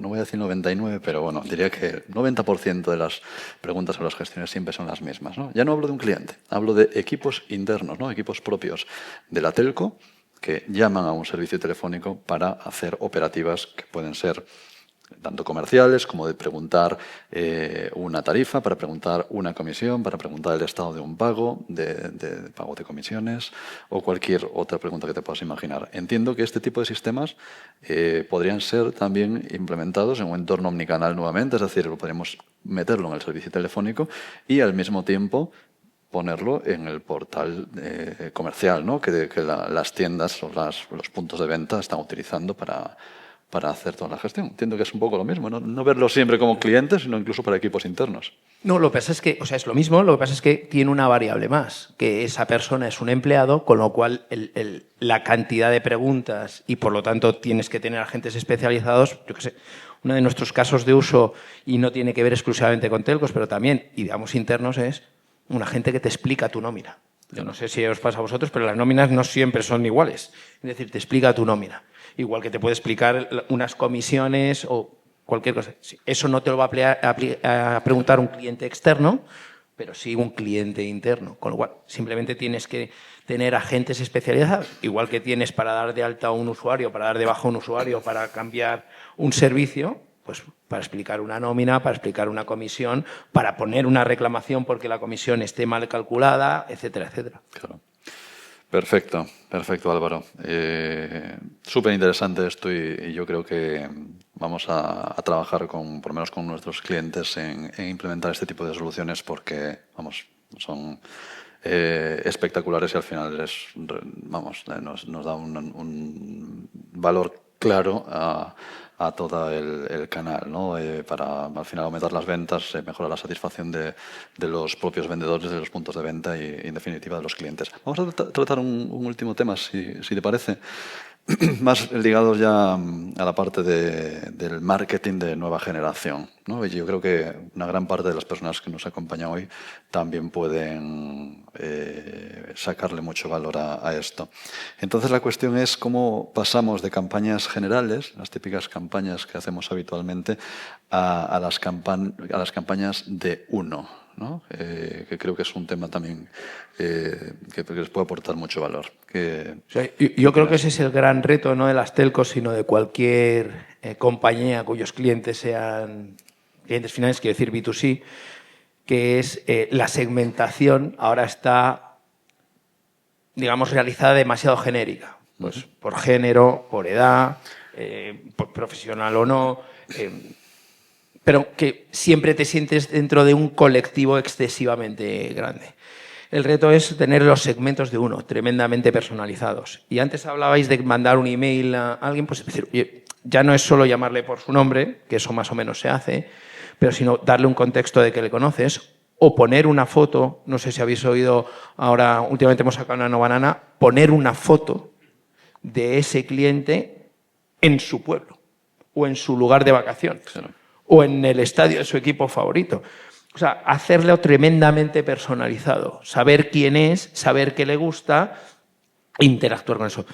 no voy a decir 99%, pero bueno, diría que el 90% de las preguntas o las gestiones siempre son las mismas, ¿no? Ya no hablo de un cliente, hablo de equipos internos, ¿no? Equipos propios de la telco que llaman a un servicio telefónico para hacer operativas que pueden ser tanto comerciales como de preguntar una tarifa, para preguntar una comisión, para preguntar el estado de un pago, de pago de comisiones o cualquier otra pregunta que te puedas imaginar. Entiendo que este tipo de sistemas podrían ser también implementados en un entorno omnicanal nuevamente, es decir, podríamos meterlo en el servicio telefónico y al mismo tiempo ponerlo en el portal comercial, ¿no? que las tiendas o los puntos de venta están utilizando para hacer toda la gestión. Entiendo que es un poco lo mismo, no verlo siempre como clientes, sino incluso para equipos internos.
No, lo que pasa es que, o sea, es lo mismo, lo que pasa es que tiene una variable más, que esa persona es un empleado, con lo cual la cantidad de preguntas y por lo tanto tienes que tener agentes especializados, yo qué sé, uno de nuestros casos de uso, y no tiene que ver exclusivamente con telcos, pero también, y digamos internos, es, una gente que te explica tu nómina. Yo no sé si os pasa a vosotros, pero las nóminas no siempre son iguales. Es decir, te explica tu nómina. Igual que te puede explicar unas comisiones o cualquier cosa. Eso no te lo va a preguntar un cliente externo, pero sí un cliente interno. Con lo cual, simplemente tienes que tener agentes especializados, igual que tienes para dar de alta a un usuario, para dar de baja a un usuario, para cambiar un servicio, pues para explicar una nómina, para explicar una comisión, para poner una reclamación porque la comisión esté mal calculada, etcétera, etcétera.
Claro. Perfecto, perfecto, Álvaro. Súper interesante esto y yo creo que vamos a trabajar por lo menos con nuestros clientes en implementar este tipo de soluciones porque, vamos, son espectaculares y al final nos da un valor claro a todo el canal, ¿no? Para al final aumentar las ventas, mejorar la satisfacción de los propios vendedores, de los puntos de venta y en definitiva de los clientes. Vamos a tratar un último tema, si te parece, más ligados ya a la parte del marketing de nueva generación, ¿no? Y yo creo que una gran parte de las personas que nos acompañan hoy también pueden sacarle mucho valor a esto. Entonces la cuestión es cómo pasamos de campañas generales, las típicas campañas que hacemos habitualmente, a las campañas de uno, ¿no? Que creo que es un tema también que les puede aportar mucho valor.
Yo creo que ese es el gran reto, no de las telcos, sino de cualquier compañía cuyos clientes sean clientes finales, quiero decir B2C, que es la segmentación ahora está, digamos, realizada demasiado genérica. Pues por género, por edad, por profesional o no, pero que siempre te sientes dentro de un colectivo excesivamente grande. El reto es tener los segmentos de uno tremendamente personalizados. Y antes hablabais de mandar un email a alguien, pues decir, oye, ya no es solo llamarle por su nombre, que eso más o menos se hace, pero sino darle un contexto de que le conoces o poner una foto, no sé si habéis oído ahora, últimamente hemos sacado una nueva banana, poner una foto de ese cliente en su pueblo o en su lugar de vacaciones. Claro. O en el estadio de su equipo favorito. O sea, hacerlo tremendamente personalizado. Saber quién es, saber qué le gusta, interactuar con eso.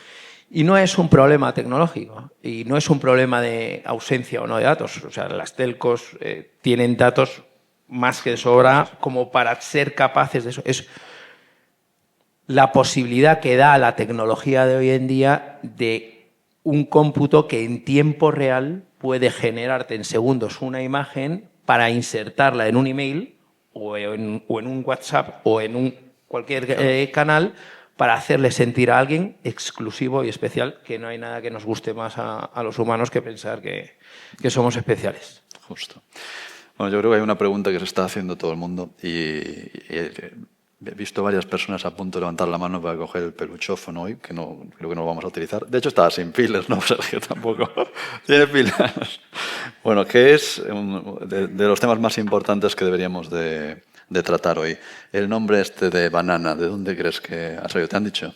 Y no es un problema tecnológico y no es un problema de ausencia o no de datos. O sea, las telcos tienen datos más que de sobra como para ser capaces de eso. Es la posibilidad que da la tecnología de hoy en día de un cómputo que en tiempo real puede generarte en segundos una imagen para insertarla en un email o en un WhatsApp o en cualquier canal para hacerle sentir a alguien exclusivo y especial, que no hay nada que nos guste más a los humanos que pensar que somos especiales.
Justo. Bueno, yo creo que hay una pregunta que se está haciendo todo el mundo y he visto varias personas a punto de levantar la mano para coger el peluchófono hoy, que no, creo que no lo vamos a utilizar. De hecho, estaba sin pilas, ¿no? Sergio tampoco tiene pilas. Bueno, que es de los temas más importantes que deberíamos de tratar hoy. El nombre este de banana, ¿de dónde crees que ha salido? ¿Te han dicho?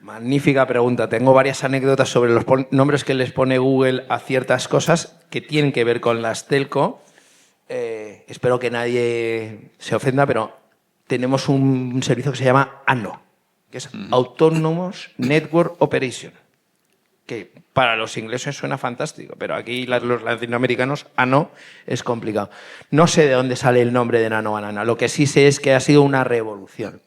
Magnífica pregunta. Tengo varias anécdotas sobre los nombres que les pone Google a ciertas cosas que tienen que ver con las telco. Espero que nadie se ofenda, pero tenemos un servicio que se llama ANO, que es Autonomous Network Operation, que para los ingleses suena fantástico, pero aquí los latinoamericanos ANO es complicado. No sé de dónde sale el nombre de Nano Banana, lo que sí sé es que ha sido una revolución.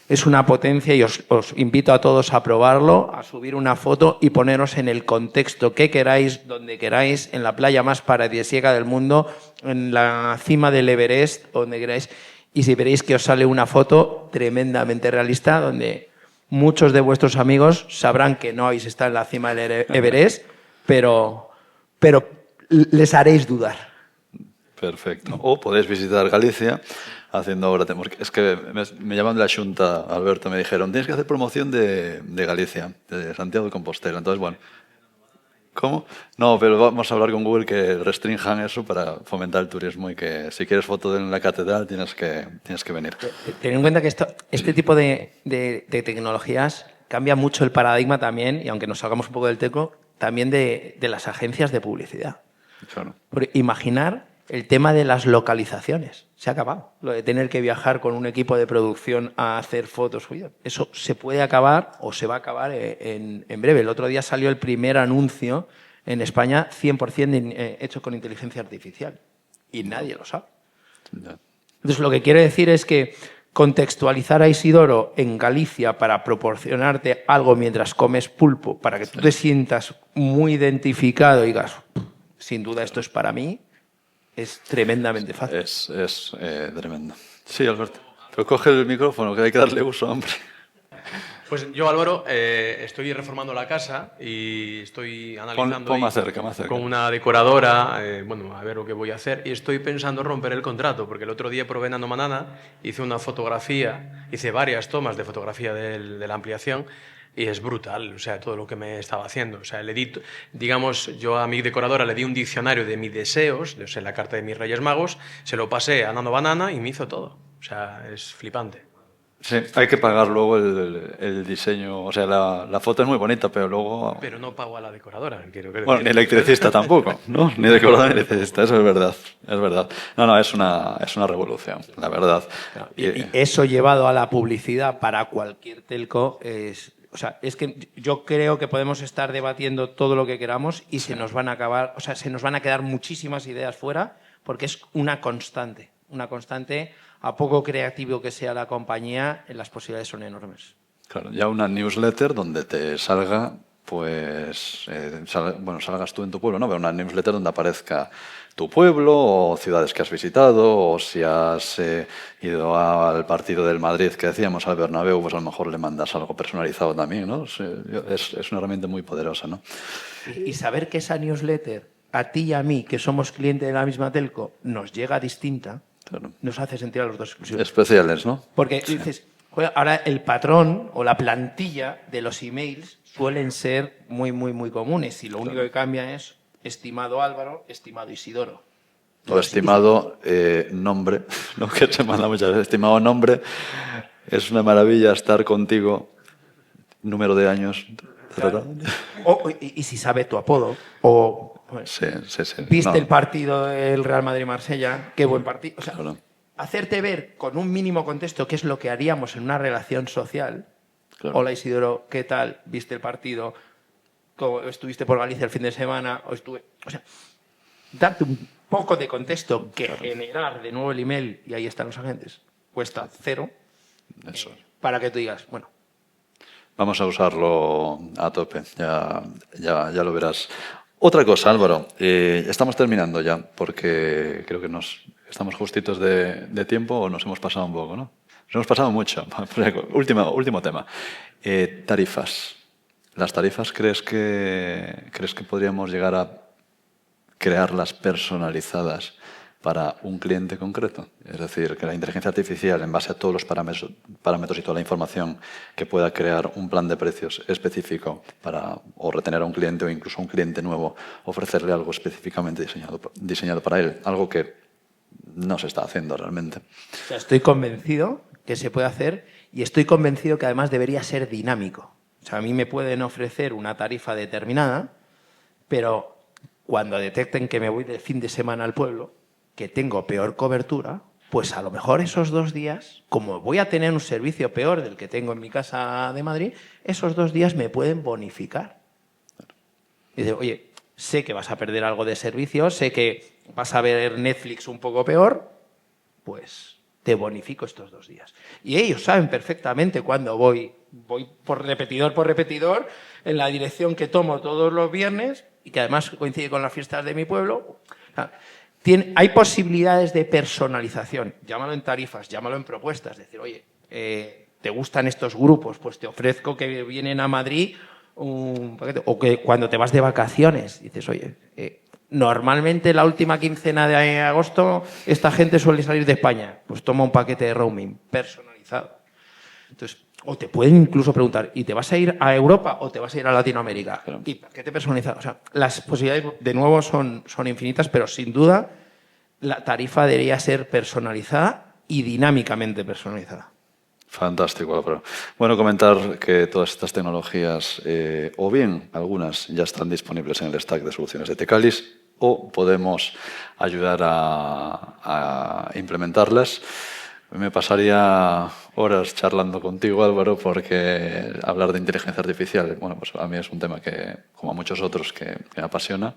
Es una potencia y os invito a todos a probarlo, a subir una foto y poneros en el contexto que queráis, donde queráis, en la playa más paradisíaca del mundo, en la cima del Everest, donde queráis. Y si veréis que os sale una foto tremendamente realista, donde muchos de vuestros amigos sabrán que no habéis estado en la cima del Everest, pero les haréis dudar.
Perfecto. O podéis visitar Galicia haciendo ahora... Es que me llaman de la Xunta, Alberto, me dijeron, tienes que hacer promoción de Galicia, de Santiago de Compostela. Entonces, bueno... ¿Cómo? No, pero vamos a hablar con Google que restrinjan eso para fomentar el turismo y que si quieres foto en la catedral tienes que venir.
Ten en cuenta que este tipo de tecnologías cambia mucho el paradigma también, y aunque nos salgamos un poco del teco, también de las agencias de publicidad.
Claro.
Porque imaginar El tema de las localizaciones se ha acabado. Lo de tener que viajar con un equipo de producción a hacer fotos. Eso se puede acabar o se va a acabar en breve. El otro día salió el primer anuncio en España 100% hecho con inteligencia artificial. Y nadie lo sabe. Entonces, lo que quiero decir es que contextualizar a Isidoro en Galicia para proporcionarte algo mientras comes pulpo, para que tú te sientas muy identificado y digas, sin duda esto es para mí, es tremendamente fácil.
Es tremendo. Sí, Alberto. Pero coge el micrófono, que hay que darle uso, hombre.
Pues yo, Álvaro, estoy reformando la casa y estoy analizando
Pon más cerca.
con una decoradora, bueno, a ver lo que voy a hacer, y estoy pensando romper el contrato, porque el otro día probé Nano Banana, hice una fotografía, hice varias tomas de fotografía de la ampliación, y es brutal, o sea, todo lo que me estaba haciendo. O sea, le di, digamos, yo a mi decoradora le di un diccionario de mis deseos, o sea, la carta de mis Reyes Magos, se lo pasé a Nano Banana y me hizo todo. O sea, es flipante.
Sí, hay que pagar luego el diseño. O sea, la foto es muy bonita, pero luego...
Pero no pago a la decoradora, quiero decir.
Bueno, ni electricista tampoco, ¿no? Ni decorador ni electricista, eso es verdad. Es verdad. No, es una revolución, la verdad.
Y eso llevado a la publicidad para cualquier telco es... O sea, es que yo creo que podemos estar debatiendo todo lo que queramos y se nos van a acabar, o sea, se nos van a quedar muchísimas ideas fuera porque es una constante. Una constante, a poco creativo que sea la compañía, las posibilidades son enormes.
Claro, ya una newsletter donde te salga, pues, salgas tú en tu pueblo, ¿no? Pero una newsletter donde aparezca tu pueblo o ciudades que has visitado o si has ido al partido del Madrid que decíamos, al Bernabéu, pues a lo mejor le mandas algo personalizado también, ¿no? Es una herramienta muy poderosa, ¿no?
Y saber que esa newsletter, a ti y a mí, que somos clientes de la misma telco, nos llega distinta, claro, nos hace sentir a los dos exclusivos.
Especiales, ¿no?
Porque dices, ahora el patrón o la plantilla de los emails suelen ser muy, muy, muy comunes y lo único que cambia es estimado Álvaro, estimado Isidoro.
O estimado nombre, lo que se manda muchas veces, estimado nombre, es una maravilla estar contigo, número de años.
Claro. Y si sabe tu apodo, o
sí.
viste el partido del Real Madrid-Marsella, qué buen partido. O sea,
claro,
hacerte ver con un mínimo contexto qué es lo que haríamos en una relación social. Claro. Hola Isidoro, ¿qué tal? ¿Viste el partido? ¿Estuviste por Galicia el fin de semana? O sea, darte un poco de contexto que generar de nuevo el email, y ahí están los agentes, cuesta cero.
Eso.
Para que tú digas, bueno.
Vamos a usarlo a tope, ya lo verás. Otra cosa, Álvaro, estamos terminando ya, porque creo que estamos justitos de tiempo o nos hemos pasado un poco, ¿no? Nos hemos pasado mucho. Último tema. Tarifas. ¿Las tarifas crees que podríamos llegar a crearlas personalizadas para un cliente concreto? Es decir, que la inteligencia artificial, en base a todos los parámetros y toda la información, que pueda crear un plan de precios específico para o retener a un cliente o incluso a un cliente nuevo, ofrecerle algo específicamente diseñado para él, algo que no se está haciendo realmente.
O sea, estoy convencido que se puede hacer y estoy convencido que además debería ser dinámico. O sea, a mí me pueden ofrecer una tarifa determinada, pero cuando detecten que me voy de fin de semana al pueblo, que tengo peor cobertura, pues a lo mejor esos 2 días, como voy a tener un servicio peor del que tengo en mi casa de Madrid, esos 2 días me pueden bonificar. Y dice, oye, sé que vas a perder algo de servicio, sé que vas a ver Netflix un poco peor, pues te bonifico estos 2 días. Y ellos saben perfectamente cuándo voy por repetidor en la dirección que tomo todos los viernes y que además coincide con las fiestas de mi pueblo. O sea, hay posibilidades de personalización, llámalo en tarifas, llámalo en propuestas, decir, oye, ¿te gustan estos grupos? Pues te ofrezco que vienen a Madrid un paquete, o que cuando te vas de vacaciones, dices, oye, normalmente la última quincena de agosto esta gente suele salir de España, pues toma un paquete de roaming personalizado. Entonces, o te pueden incluso preguntar, ¿y te vas a ir a Europa o te vas a ir a Latinoamérica? ¿Y paquete personalizado? O sea, las posibilidades, de nuevo, son infinitas, pero sin duda la tarifa debería ser personalizada y dinámicamente personalizada.
Fantástico, Álvaro. Bueno, comentar que todas estas tecnologías, o bien algunas ya están disponibles en el stack de soluciones de Tecalis, o podemos ayudar a implementarlas. Me pasaría horas charlando contigo, Álvaro, porque hablar de inteligencia artificial, bueno, pues a mí es un tema que, como a muchos otros, que me apasiona.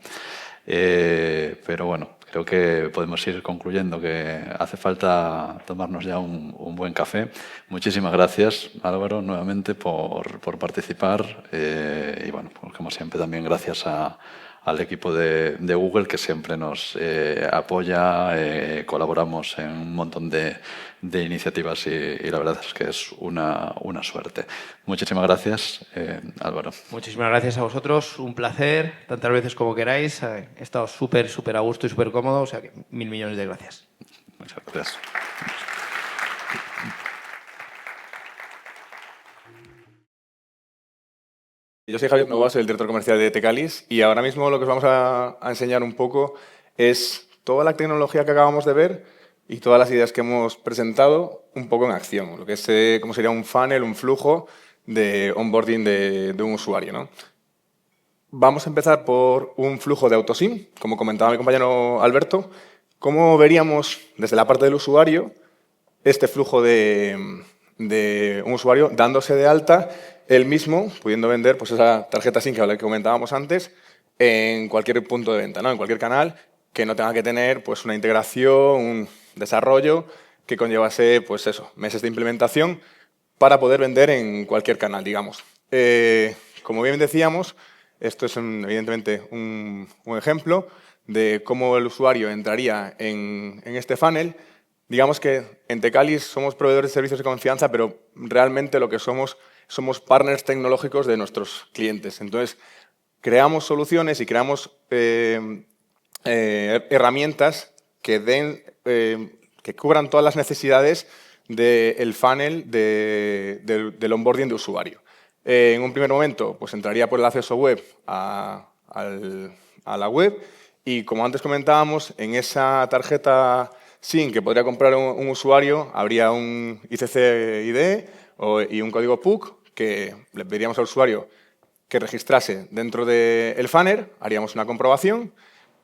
Pero bueno, creo que podemos ir concluyendo que hace falta tomarnos ya un buen café. Muchísimas gracias, Álvaro, nuevamente por participar. Y bueno, pues como siempre, también gracias al equipo de Google, que siempre nos apoya, colaboramos en un montón de iniciativas y la verdad es que es una suerte. Muchísimas gracias, Álvaro.
Muchísimas gracias a vosotros, un placer, tantas veces como queráis. He estado súper a gusto y súper cómodo, o sea que 1000 millones de gracias.
Muchas gracias.
Yo soy Javier Nova, soy el director comercial de Tecalis y ahora mismo lo que os vamos a enseñar un poco es toda la tecnología que acabamos de ver y todas las ideas que hemos presentado un poco en acción, lo que es como sería un funnel, un flujo de onboarding de un usuario, ¿no? Vamos a empezar por un flujo de AutoSIM, como comentaba mi compañero Alberto. ¿Cómo veríamos desde la parte del usuario este flujo de un usuario dándose de alta él mismo, pudiendo vender pues, esa tarjeta SIM que comentábamos antes en cualquier punto de venta, ¿no? En cualquier canal que no tenga que tener pues, una integración, un desarrollo que conllevase pues, eso, meses de implementación para poder vender en cualquier canal, digamos. Como bien decíamos, esto es evidentemente un ejemplo de cómo el usuario entraría en este funnel. Digamos que en Tecalis somos proveedores de servicios de confianza, pero realmente lo que somos partners tecnológicos de nuestros clientes. Entonces, creamos soluciones y creamos herramientas que cubran todas las necesidades del funnel del onboarding de usuario. En un primer momento, pues entraría por el acceso web a la web y, como antes comentábamos, en esa tarjeta SIM que podría comprar un usuario, habría un ICC ID y un código PUC que le pediríamos al usuario que registrase dentro del funnel, haríamos una comprobación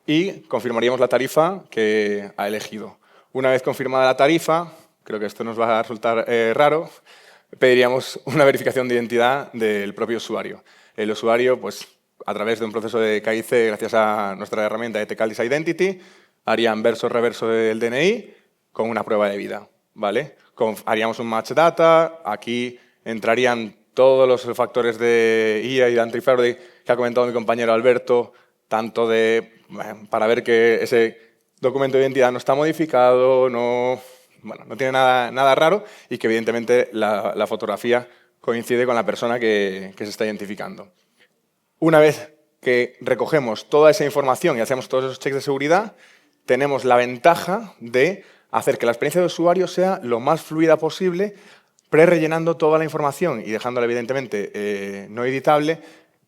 y confirmaríamos la tarifa que ha elegido. Una vez confirmada la tarifa, creo que esto nos va a resultar raro, pediríamos una verificación de identidad del propio usuario. El usuario, pues, a través de un proceso de KIC, gracias a nuestra herramienta de Tecalis Identity, harían verso-reverso del DNI con una prueba de vida, ¿vale? Haríamos un match data, aquí entrarían todos los factores de IA y de anti-fraude que ha comentado mi compañero Alberto, tanto para ver que ese documento de identidad no está modificado, no tiene nada raro y que evidentemente la fotografía coincide con la persona que se está identificando. Una vez que recogemos toda esa información y hacemos todos esos checks de seguridad, tenemos la ventaja de hacer que la experiencia de usuario sea lo más fluida posible, pre-rellenando toda la información y dejándola evidentemente no editable,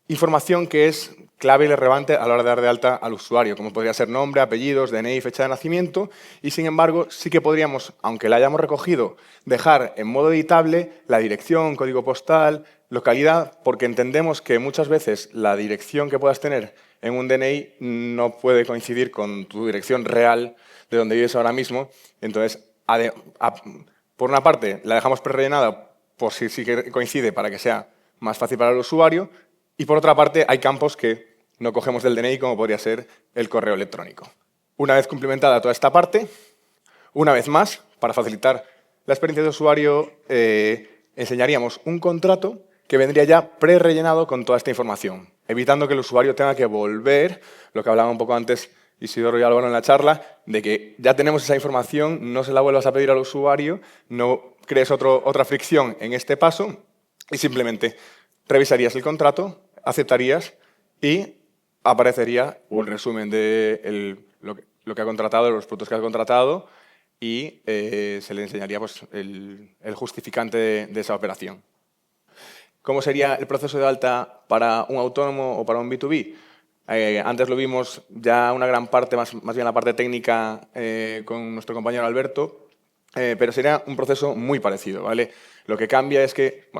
información que es clave y relevante a la hora de dar de alta al usuario, como podría ser nombre, apellidos, DNI, fecha de nacimiento, y sin embargo sí que podríamos, aunque la hayamos recogido, dejar en modo editable la dirección, código postal, localidad, porque entendemos que muchas veces la dirección que puedas tener en un DNI no puede coincidir con tu dirección real de donde vives ahora mismo. Entonces, por una parte, la dejamos prerellenada por si sí que coincide para que sea más fácil para el usuario, y por otra parte, hay campos que no cogemos del DNI, como podría ser el correo electrónico. Una vez cumplimentada toda esta parte, una vez más, para facilitar la experiencia de usuario, enseñaríamos un contrato que vendría ya pre-rellenado con toda esta información, evitando que el usuario tenga que volver, lo que hablaba un poco antes Isidoro y Álvaro en la charla, de que ya tenemos esa información, no se la vuelvas a pedir al usuario, no crees otra fricción en este paso y simplemente revisarías el contrato, aceptarías y aparecería un resumen de lo que ha contratado, de los productos que ha contratado y se le enseñaría pues, el justificante de esa operación. ¿Cómo sería el proceso de alta para un autónomo o para un B2B? Antes lo vimos ya una gran parte, más bien la parte técnica con nuestro compañero Alberto, pero sería un proceso muy parecido, ¿vale? Lo que cambia es que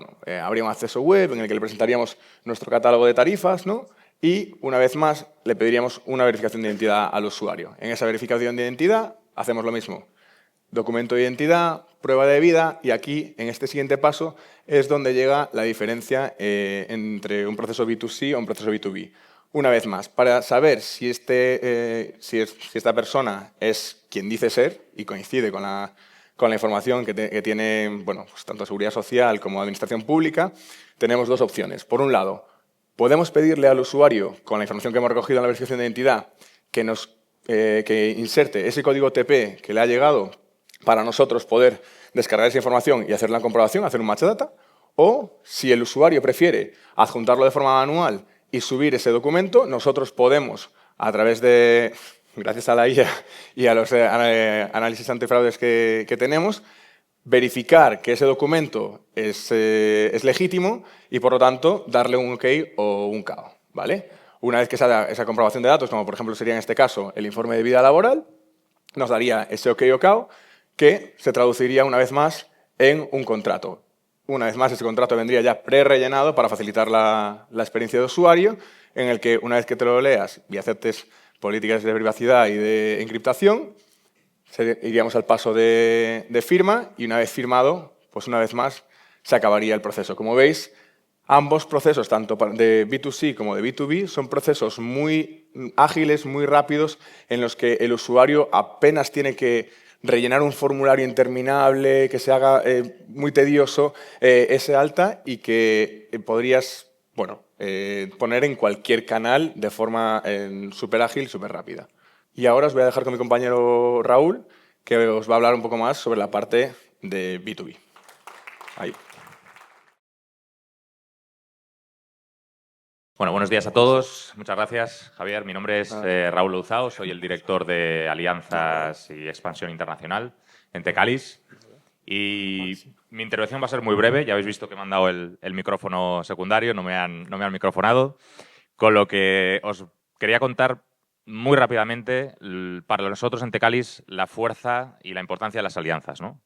habría un acceso web en el que le presentaríamos nuestro catálogo de tarifas, ¿no? y, una vez más, le pediríamos una verificación de identidad al usuario. En esa verificación de identidad hacemos lo mismo. Documento de identidad, prueba de vida, y aquí, en este siguiente paso, es donde llega la diferencia entre un proceso B2C o un proceso B2B. Una vez más, para saber si esta persona es quien dice ser y coincide con la información que tiene, bueno, pues tanto Seguridad Social como Administración Pública, tenemos dos opciones. Por un lado, podemos pedirle al usuario, con la información que hemos recogido en la verificación de identidad, que inserte ese código OTP que le ha llegado para nosotros poder descargar esa información y hacer la comprobación, hacer un match data, o si el usuario prefiere adjuntarlo de forma manual y subir ese documento, nosotros podemos, a través de, gracias a la IA y a los análisis antifraudes que tenemos, verificar que ese documento es legítimo y, por lo tanto, darle un OK o un KO, ¿vale? Una vez que se haga esa comprobación de datos, como por ejemplo sería en este caso el informe de vida laboral, nos daría ese OK o KO, que se traduciría una vez más en un contrato. Una vez más, ese contrato vendría ya pre-rellenado para facilitar la experiencia de usuario, en el que una vez que te lo leas y aceptes políticas de privacidad y de encriptación, iríamos al paso de firma y una vez firmado, pues una vez más, se acabaría el proceso. Como veis, ambos procesos, tanto de B2C como de B2B, son procesos muy ágiles, muy rápidos, en los que el usuario apenas tiene que rellenar un formulario interminable, que se haga muy tedioso, ese alta, y que podrías poner en cualquier canal de forma súper ágil, súper rápida. Y ahora os voy a dejar con mi compañero Raúl, que os va a hablar un poco más sobre la parte de B2B. Ahí.
Bueno, buenos días a todos. Muchas gracias, Javier. Mi nombre es Raúl Louzao, soy el director de Alianzas y Expansión Internacional en Tecalis. Y mi intervención va a ser muy breve. Ya habéis visto que me han dado el micrófono secundario, no me han microfonado. Con lo que os quería contar muy rápidamente, para nosotros en Tecalis, la fuerza y la importancia de las alianzas, ¿no?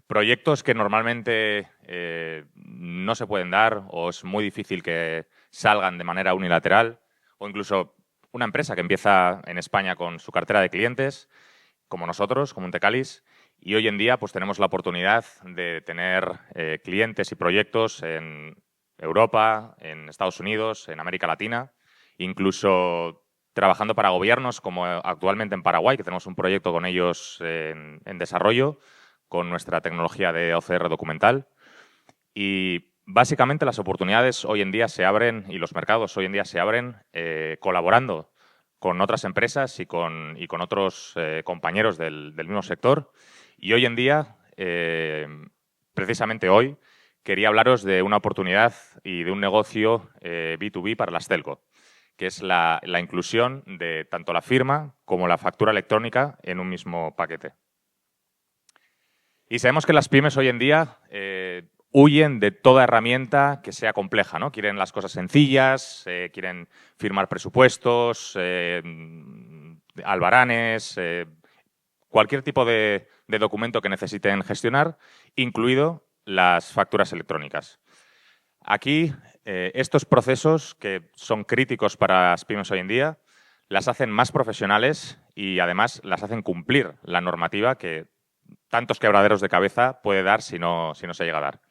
Proyectos que normalmente no se pueden dar o es muy difícil que salgan de manera unilateral, o incluso una empresa que empieza en España con su cartera de clientes, como nosotros, como Tecalis, y hoy en día pues tenemos la oportunidad de tener clientes y proyectos en Europa, en Estados Unidos, en América Latina, incluso trabajando para gobiernos, como actualmente en Paraguay, que tenemos un proyecto con ellos en desarrollo, con nuestra tecnología de OCR documental. Y básicamente las oportunidades hoy en día se abren y los mercados hoy en día se abren colaborando con otras empresas y con otros compañeros del mismo sector. Y hoy en día, precisamente hoy, quería hablaros de una oportunidad y de un negocio B2B para las telco, que es la inclusión de tanto la firma como la factura electrónica en un mismo paquete. Y sabemos que las pymes hoy en día huyen de toda herramienta que sea compleja, ¿no? Quieren las cosas sencillas, quieren firmar presupuestos, albaranes, cualquier tipo de documento que necesiten gestionar, incluido las facturas electrónicas. Aquí, estos procesos que son críticos para las pymes hoy en día, las hacen más profesionales y además las hacen cumplir la normativa que tantos quebraderos de cabeza puede dar si no se llega a dar.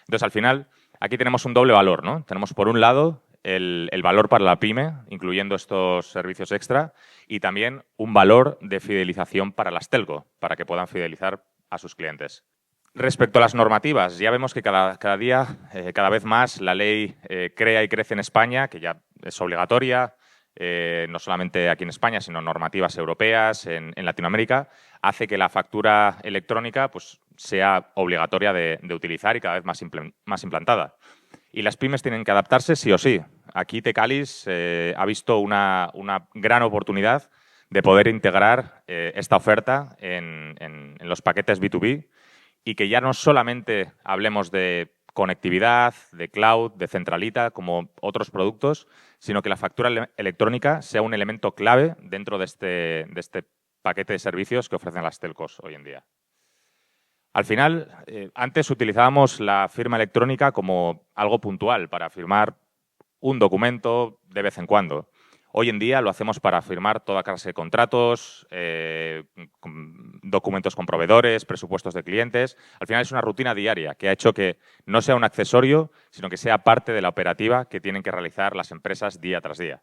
Entonces, al final, aquí tenemos un doble valor, ¿no? Tenemos, por un lado, el valor para la pyme, incluyendo estos servicios extra, y también un valor de fidelización para las telco, para que puedan fidelizar a sus clientes. Respecto a las normativas, ya vemos que cada día, cada vez más, la ley crea y crece en España, que ya es obligatoria, no solamente aquí en España, sino normativas europeas, en Latinoamérica, hace que la factura electrónica pues, sea obligatoria de utilizar y cada vez más implantada. Y las pymes tienen que adaptarse sí o sí. Aquí Tecalis ha visto una gran oportunidad de poder integrar esta oferta en los paquetes B2B y que ya no solamente hablemos de conectividad, de cloud, de centralita, como otros productos, sino que la factura electrónica sea un elemento clave dentro de este paquete de servicios que ofrecen las telcos hoy en día. Al final, antes utilizábamos la firma electrónica como algo puntual para firmar un documento de vez en cuando. Hoy en día lo hacemos para firmar toda clase de contratos, documentos con proveedores, presupuestos de clientes. Al final es una rutina diaria que ha hecho que no sea un accesorio, sino que sea parte de la operativa que tienen que realizar las empresas día tras día.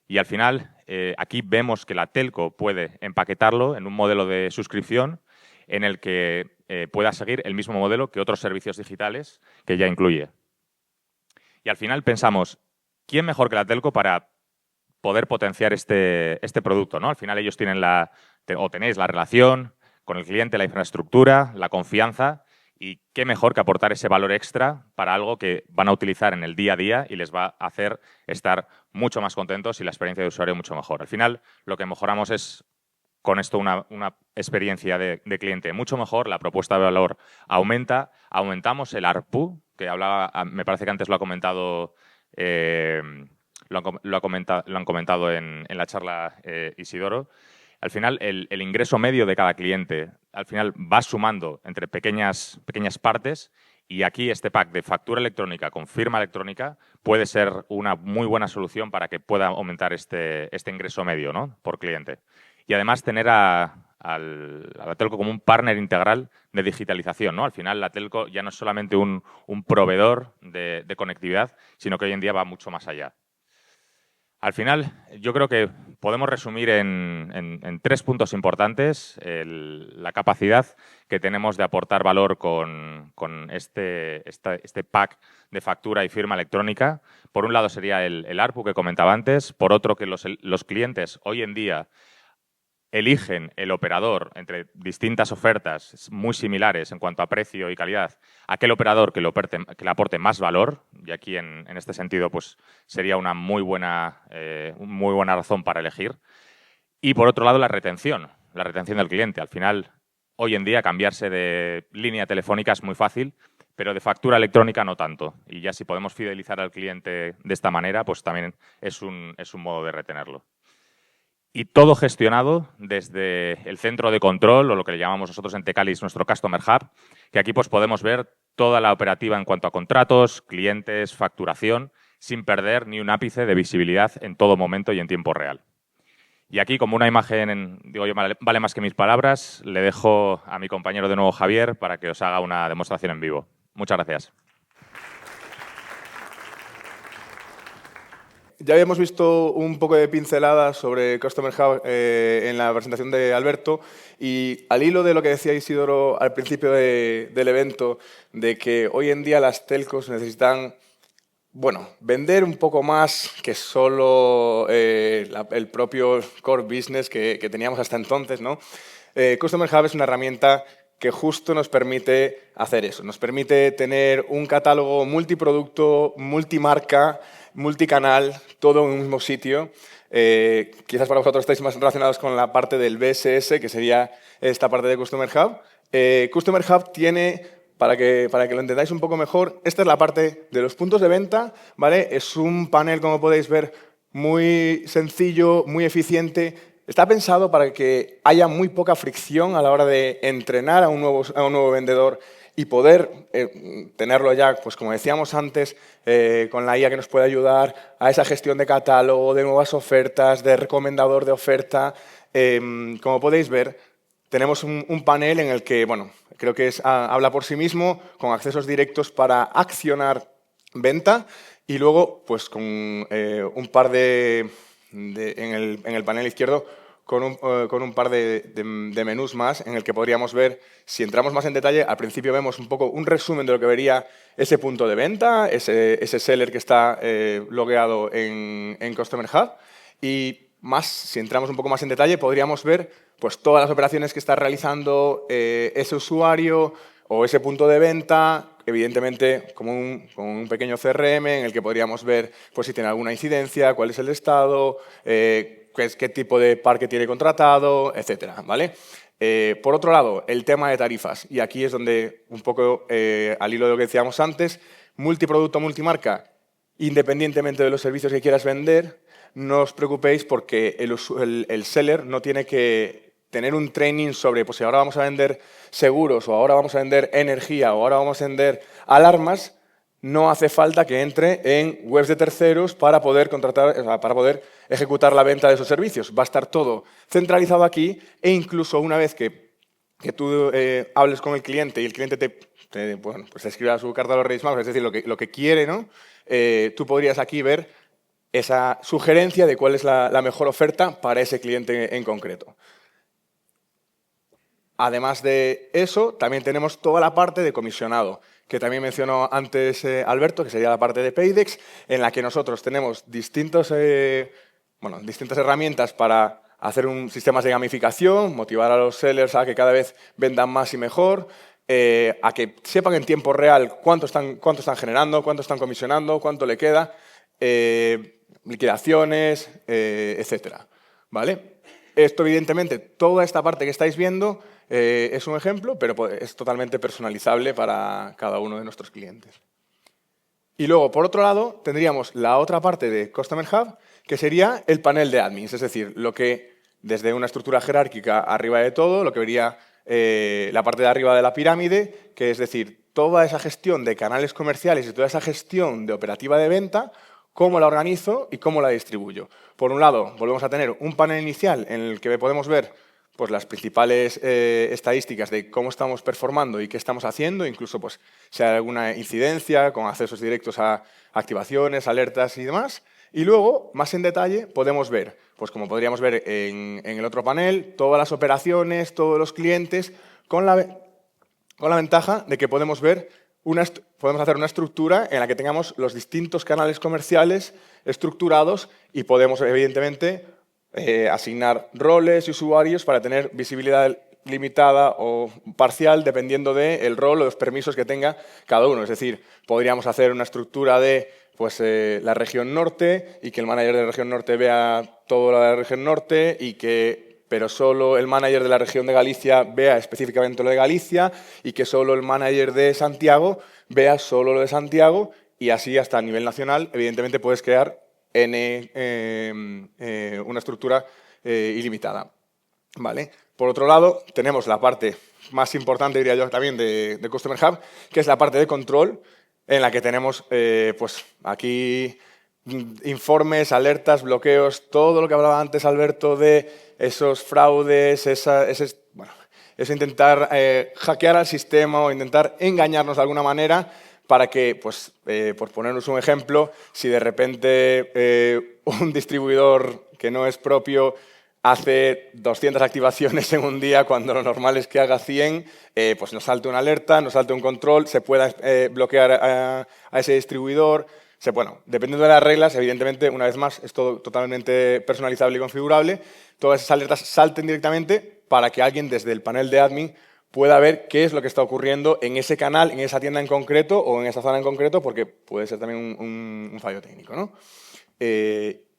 Y al final, aquí vemos que la telco puede empaquetarlo en un modelo de suscripción en el que pueda seguir el mismo modelo que otros servicios digitales que ya incluye. Y al final pensamos, ¿quién mejor que la telco para poder potenciar este producto, ¿no? Al final ellos tienen tenéis la relación con el cliente, la infraestructura, la confianza, y qué mejor que aportar ese valor extra para algo que van a utilizar en el día a día y les va a hacer estar mucho más contentos y la experiencia de usuario mucho mejor. Al final, lo que mejoramos es con esto una experiencia de cliente mucho mejor, la propuesta de valor aumenta, aumentamos el ARPU, que hablaba, me parece que antes lo ha comentado lo han comentado en la charla Isidoro. Al final, el ingreso medio de cada cliente al final va sumando entre pequeñas partes, y aquí este pack de factura electrónica con firma electrónica puede ser una muy buena solución para que pueda aumentar este ingreso medio, ¿no?, por cliente. Y además tener a la telco como un partner integral de digitalización, ¿no? Al final la telco ya no es solamente un proveedor de conectividad, sino que hoy en día va mucho más allá. Al final, yo creo que podemos resumir en 3 puntos importantes la capacidad que tenemos de aportar valor con este pack de factura y firma electrónica. Por un lado sería el ARPU que comentaba antes, por otro que los clientes hoy en día eligen el operador entre distintas ofertas muy similares en cuanto a precio y calidad, aquel operador que le aporte más valor, y aquí en este sentido pues sería una muy buena razón para elegir. Y por otro lado la retención del cliente. Al final, hoy en día cambiarse de línea telefónica es muy fácil, pero de factura electrónica no tanto. Y ya si podemos fidelizar al cliente de esta manera, pues también es un modo de retenerlo. Y todo gestionado desde el centro de control, o lo que le llamamos nosotros en Tecalis nuestro Customer Hub, que aquí pues podemos ver toda la operativa en cuanto a contratos, clientes, facturación, sin perder ni un ápice de visibilidad en todo momento y en tiempo real. Y aquí, como una imagen, digo yo, vale más que mis palabras, le dejo a mi compañero de nuevo Javier para que os haga una demostración en vivo. Muchas gracias.
Ya habíamos visto un poco de pinceladas sobre Customer Hub en la presentación de Alberto, y al hilo de lo que decía Isidoro al principio del evento, de que hoy en día las telcos necesitan, bueno, vender un poco más que solo el propio core business que teníamos hasta entonces, ¿no? Customer Hub es una herramienta que justo nos permite hacer eso. Nos permite tener un catálogo multiproducto, multimarca, multicanal, todo en un mismo sitio. Quizás para vosotros estáis más relacionados con la parte del BSS, que sería esta parte de Customer Hub. Customer Hub tiene, para que lo entendáis un poco mejor, esta es la parte de los puntos de venta, ¿vale? Es un panel, como podéis ver, muy sencillo, muy eficiente. Está pensado para que haya muy poca fricción a la hora de entrenar a un nuevo vendedor y poder tenerlo ya, pues como decíamos antes, con la IA que nos puede ayudar a esa gestión de catálogo, de nuevas ofertas, de recomendador de oferta. Como podéis ver, tenemos un panel en el que, bueno, creo que habla por sí mismo, con accesos directos para accionar venta, y luego, pues con un par en el panel izquierdo, con un par de menús más en el que podríamos ver, si entramos más en detalle, al principio vemos un poco un resumen de lo que vería ese punto de venta, ese seller que está logueado en Customer Hub, y si entramos un poco más en detalle, podríamos ver pues, todas las operaciones que está realizando ese usuario o ese punto de venta, evidentemente con un pequeño CRM en el que podríamos ver pues, si tiene alguna incidencia, cuál es el estado, qué tipo de parque tiene contratado, etcétera, ¿vale? Por otro lado, el tema de tarifas. Y aquí es donde, un poco al hilo de lo que decíamos antes, multiproducto, multimarca, independientemente de los servicios que quieras vender, no os preocupéis porque el seller no tiene que tener un training sobre, pues si ahora vamos a vender seguros, o ahora vamos a vender energía, o ahora vamos a vender alarmas. no hace falta que entre en webs de terceros para poder para poder ejecutar la venta de esos servicios. Va a estar todo centralizado aquí e incluso una vez que tú hables con el cliente y el cliente te escriba su carta de los Reyes Magos, es decir, lo que quiere, ¿no? Tú podrías aquí ver esa sugerencia de cuál es la mejor oferta para ese cliente en concreto. Además de eso, también tenemos toda la parte de comisionado, que también mencionó antes Alberto, que sería la parte de Paydex, en la que nosotros tenemos distintas herramientas para hacer sistemas de gamificación, motivar a los sellers a que cada vez vendan más y mejor, a que sepan en tiempo real cuánto están generando, cuánto están comisionando, cuánto le queda, liquidaciones, etcétera, ¿vale? Esto, evidentemente, toda esta parte que estáis viendo es un ejemplo, pero es totalmente personalizable para cada uno de nuestros clientes. Y luego, por otro lado, tendríamos la otra parte de Customer Hub, que sería el panel de admins, es decir, lo que desde una estructura jerárquica arriba de todo, lo que vería la parte de arriba de la pirámide, que es decir, toda esa gestión de canales comerciales y toda esa gestión de operativa de venta, cómo la organizo y cómo la distribuyo. Por un lado, volvemos a tener un panel inicial en el que podemos ver pues, las principales estadísticas de cómo estamos performando y qué estamos haciendo, incluso pues, si hay alguna incidencia con accesos directos a activaciones, alertas y demás. Y luego, más en detalle, podemos ver, pues como podríamos ver en el otro panel, todas las operaciones, todos los clientes, con la ventaja de que podemos hacer una estructura en la que tengamos los distintos canales comerciales estructurados y podemos, evidentemente, asignar roles y usuarios para tener visibilidad limitada o parcial dependiendo del rol o los permisos que tenga cada uno. Es decir, podríamos hacer una estructura de la región norte y que el manager de la región norte vea toda la región norte pero solo el manager de la región de Galicia vea específicamente lo de Galicia y que solo el manager de Santiago vea solo lo de Santiago y así hasta a nivel nacional, evidentemente puedes crear una estructura ilimitada. ¿Vale? Por otro lado, tenemos la parte más importante, diría yo también, de Customer Hub, que es la parte de control, en la que tenemos aquí informes, alertas, bloqueos, todo lo que hablaba antes Alberto de esos fraudes, eso intentar hackear al sistema o intentar engañarnos de alguna manera para que, por ponernos un ejemplo, si de repente un distribuidor que no es propio hace 200 activaciones en un día cuando lo normal es que haga 100, pues nos salte una alerta, nos salte un control, se pueda bloquear a ese distribuidor. Dependiendo de las reglas, evidentemente, una vez más, es todo totalmente personalizable y configurable. Todas esas alertas salten directamente para que alguien desde el panel de admin pueda ver qué es lo que está ocurriendo en ese canal, en esa tienda en concreto o en esa zona en concreto, porque puede ser también un fallo técnico, ¿no?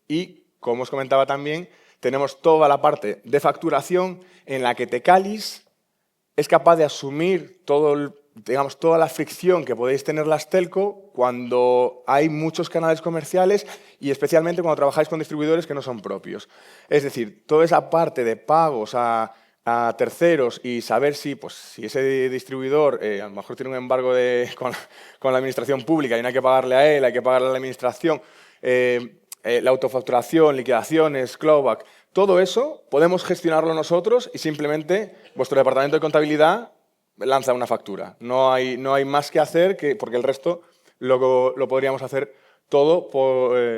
Y, como os comentaba también, tenemos toda la parte de facturación en la que Tecalis es capaz de asumir toda la fricción que podéis tener las telco cuando hay muchos canales comerciales y especialmente cuando trabajáis con distribuidores que no son propios. Es decir, toda esa parte de pagos a terceros y saber si ese distribuidor a lo mejor tiene un embargo con la administración pública y no hay que pagarle a él, hay que pagarle a la administración, la autofacturación, liquidaciones, clawback, todo eso podemos gestionarlo nosotros y simplemente vuestro departamento de contabilidad lanza una factura. No hay más que hacer porque el resto lo podríamos hacer todo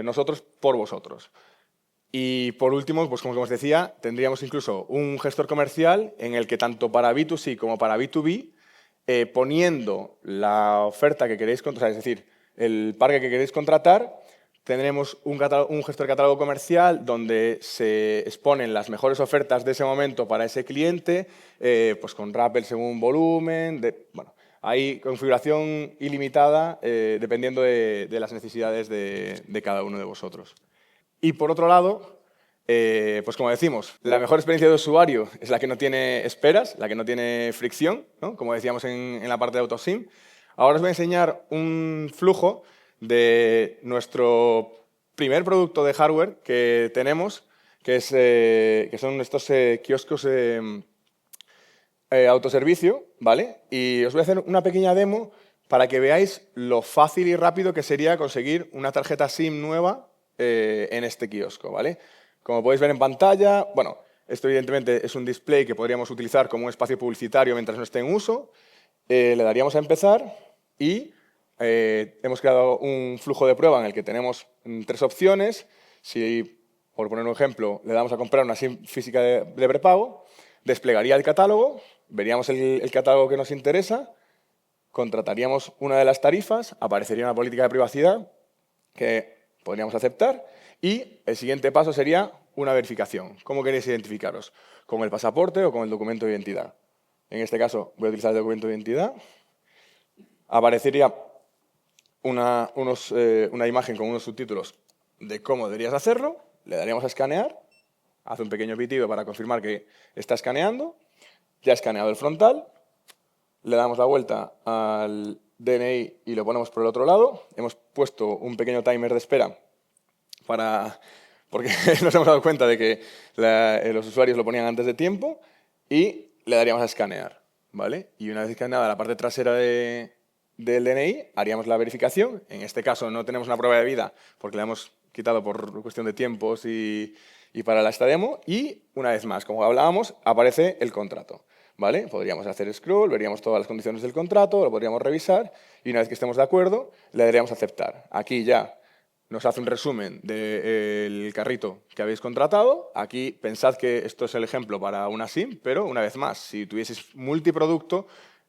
nosotros por vosotros. Y por último, pues como os decía, tendríamos incluso un gestor comercial en el que tanto para B2C como para B2B, poniendo la oferta que queréis contratar, es decir, el parque que queréis contratar, tendremos un gestor de catálogo comercial donde se exponen las mejores ofertas de ese momento para ese cliente, pues con rappel según volumen, hay configuración ilimitada dependiendo de las necesidades de cada uno de vosotros. Y por otro lado, pues como decimos, la mejor experiencia de usuario es la que no tiene esperas, la que no tiene fricción, ¿no? Como decíamos en la parte de AutoSim. Ahora os voy a enseñar un flujo de nuestro primer producto de hardware que tenemos, que son estos kioscos autoservicio, ¿vale? Y os voy a hacer una pequeña demo para que veáis lo fácil y rápido que sería conseguir una tarjeta SIM nueva en este kiosco, ¿vale? Como podéis ver en pantalla, bueno, esto evidentemente es un display que podríamos utilizar como un espacio publicitario mientras no esté en uso. Le daríamos a empezar y hemos creado un flujo de prueba en el que tenemos 3 opciones. Si, por poner un ejemplo, le damos a comprar una SIM física de prepago, desplegaría el catálogo, veríamos el catálogo que nos interesa, contrataríamos una de las tarifas, aparecería una política de privacidad que podríamos aceptar y el siguiente paso sería una verificación. ¿Cómo queréis identificaros? ¿Con el pasaporte o con el documento de identidad? En este caso voy a utilizar el documento de identidad. Aparecería una imagen con unos subtítulos de cómo deberías hacerlo. Le daríamos a escanear. Hace un pequeño pitido para confirmar que está escaneando. Ya ha escaneado el frontal. Le damos la vuelta al DNI y lo ponemos por el otro lado. Hemos puesto un pequeño timer de espera porque nos hemos dado cuenta de que los usuarios lo ponían antes de tiempo y le daríamos a escanear, ¿vale? Y una vez escaneada la parte trasera del DNI, haríamos la verificación. En este caso no tenemos una prueba de vida porque la hemos quitado por cuestión de tiempos y para esta demo. Y una vez más, como hablábamos, aparece el contrato, ¿vale? Podríamos hacer scroll, veríamos todas las condiciones del contrato, lo podríamos revisar y una vez que estemos de acuerdo, le daríamos a aceptar. Aquí ya nos hace un resumen del carrito que habéis contratado. Aquí pensad que esto es el ejemplo para una SIM, pero una vez más, si tuvieseis multiproducto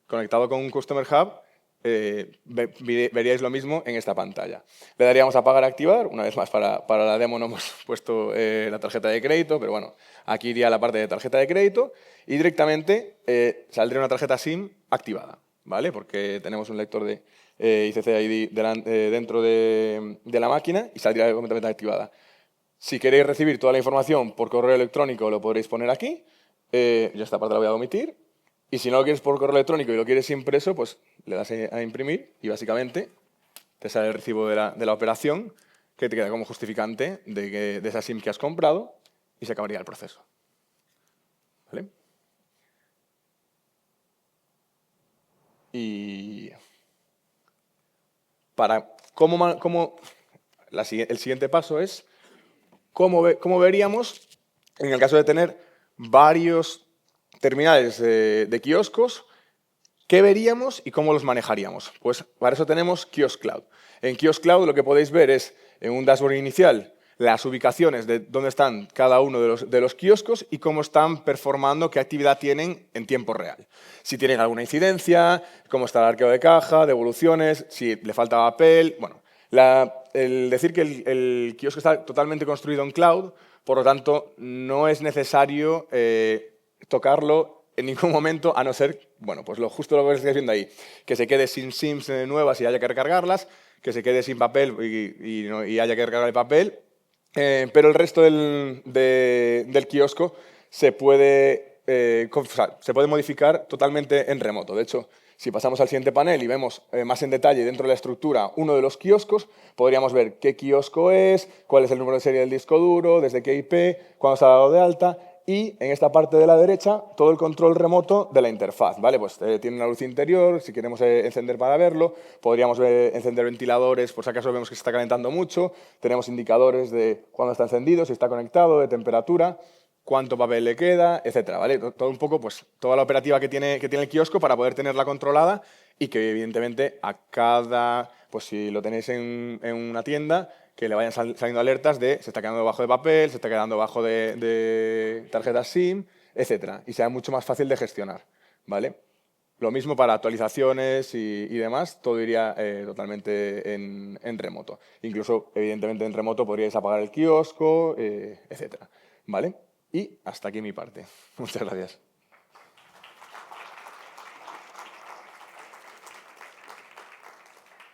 conectado con un Customer Hub, veríais lo mismo en esta pantalla. Le daríamos a pagar, activar. Una vez más, para la demo no hemos puesto la tarjeta de crédito, pero bueno, aquí iría la parte de tarjeta de crédito y directamente saldría una tarjeta SIM activada, ¿vale? Porque tenemos un lector de ICC ID dentro de la máquina y saldría completamente activada. Si queréis recibir toda la información por correo electrónico, lo podréis poner aquí. Yo esta parte la voy a omitir. Y si no lo quieres por correo electrónico y lo quieres impreso, pues le das a imprimir y básicamente te sale el recibo de la operación que te queda como justificante de esa SIM que has comprado y se acabaría el proceso. ¿Vale? Y el siguiente paso es cómo veríamos en el caso de tener varios terminales de kioscos, ¿qué veríamos y cómo los manejaríamos? Pues para eso tenemos Kiosk Cloud. En Kiosk Cloud lo que podéis ver es en un dashboard inicial las ubicaciones de dónde están cada uno de los kioscos y cómo están performando, qué actividad tienen en tiempo real. Si tienen alguna incidencia, cómo está el arqueo de caja, devoluciones, si le falta papel. Bueno, el decir que el kiosco está totalmente construido en cloud, por lo tanto, no es necesario tocarlo en ningún momento, a no ser, bueno, pues justo lo que estáis viendo ahí, que se quede sin SIMs nuevas y haya que recargarlas, que se quede sin papel y haya que recargar el papel, pero el resto del kiosco se puede modificar totalmente en remoto. De hecho, si pasamos al siguiente panel y vemos más en detalle dentro de la estructura uno de los kioscos, podríamos ver qué kiosco es, cuál es el número de serie del disco duro, desde qué IP, cuándo se ha dado de alta y en esta parte de la derecha todo el control remoto de la interfaz. ¿Vale? Pues tiene una luz interior, si queremos encender para verlo, podríamos encender ventiladores por si acaso vemos que se está calentando mucho, tenemos indicadores de cuándo está encendido, si está conectado, de temperatura, cuánto papel le queda, etcétera, ¿vale? Todo un poco, pues, toda la operativa que tiene el kiosco para poder tenerla controlada y que, evidentemente, pues si lo tenéis en una tienda, que le vayan saliendo alertas de se está quedando debajo de papel, se está quedando debajo de tarjetas SIM, etcétera, y sea mucho más fácil de gestionar, ¿vale? Lo mismo para actualizaciones y demás, todo iría totalmente en remoto. Incluso, evidentemente, en remoto podríais apagar el kiosco, etcétera, ¿vale? Y hasta aquí mi parte. Muchas gracias.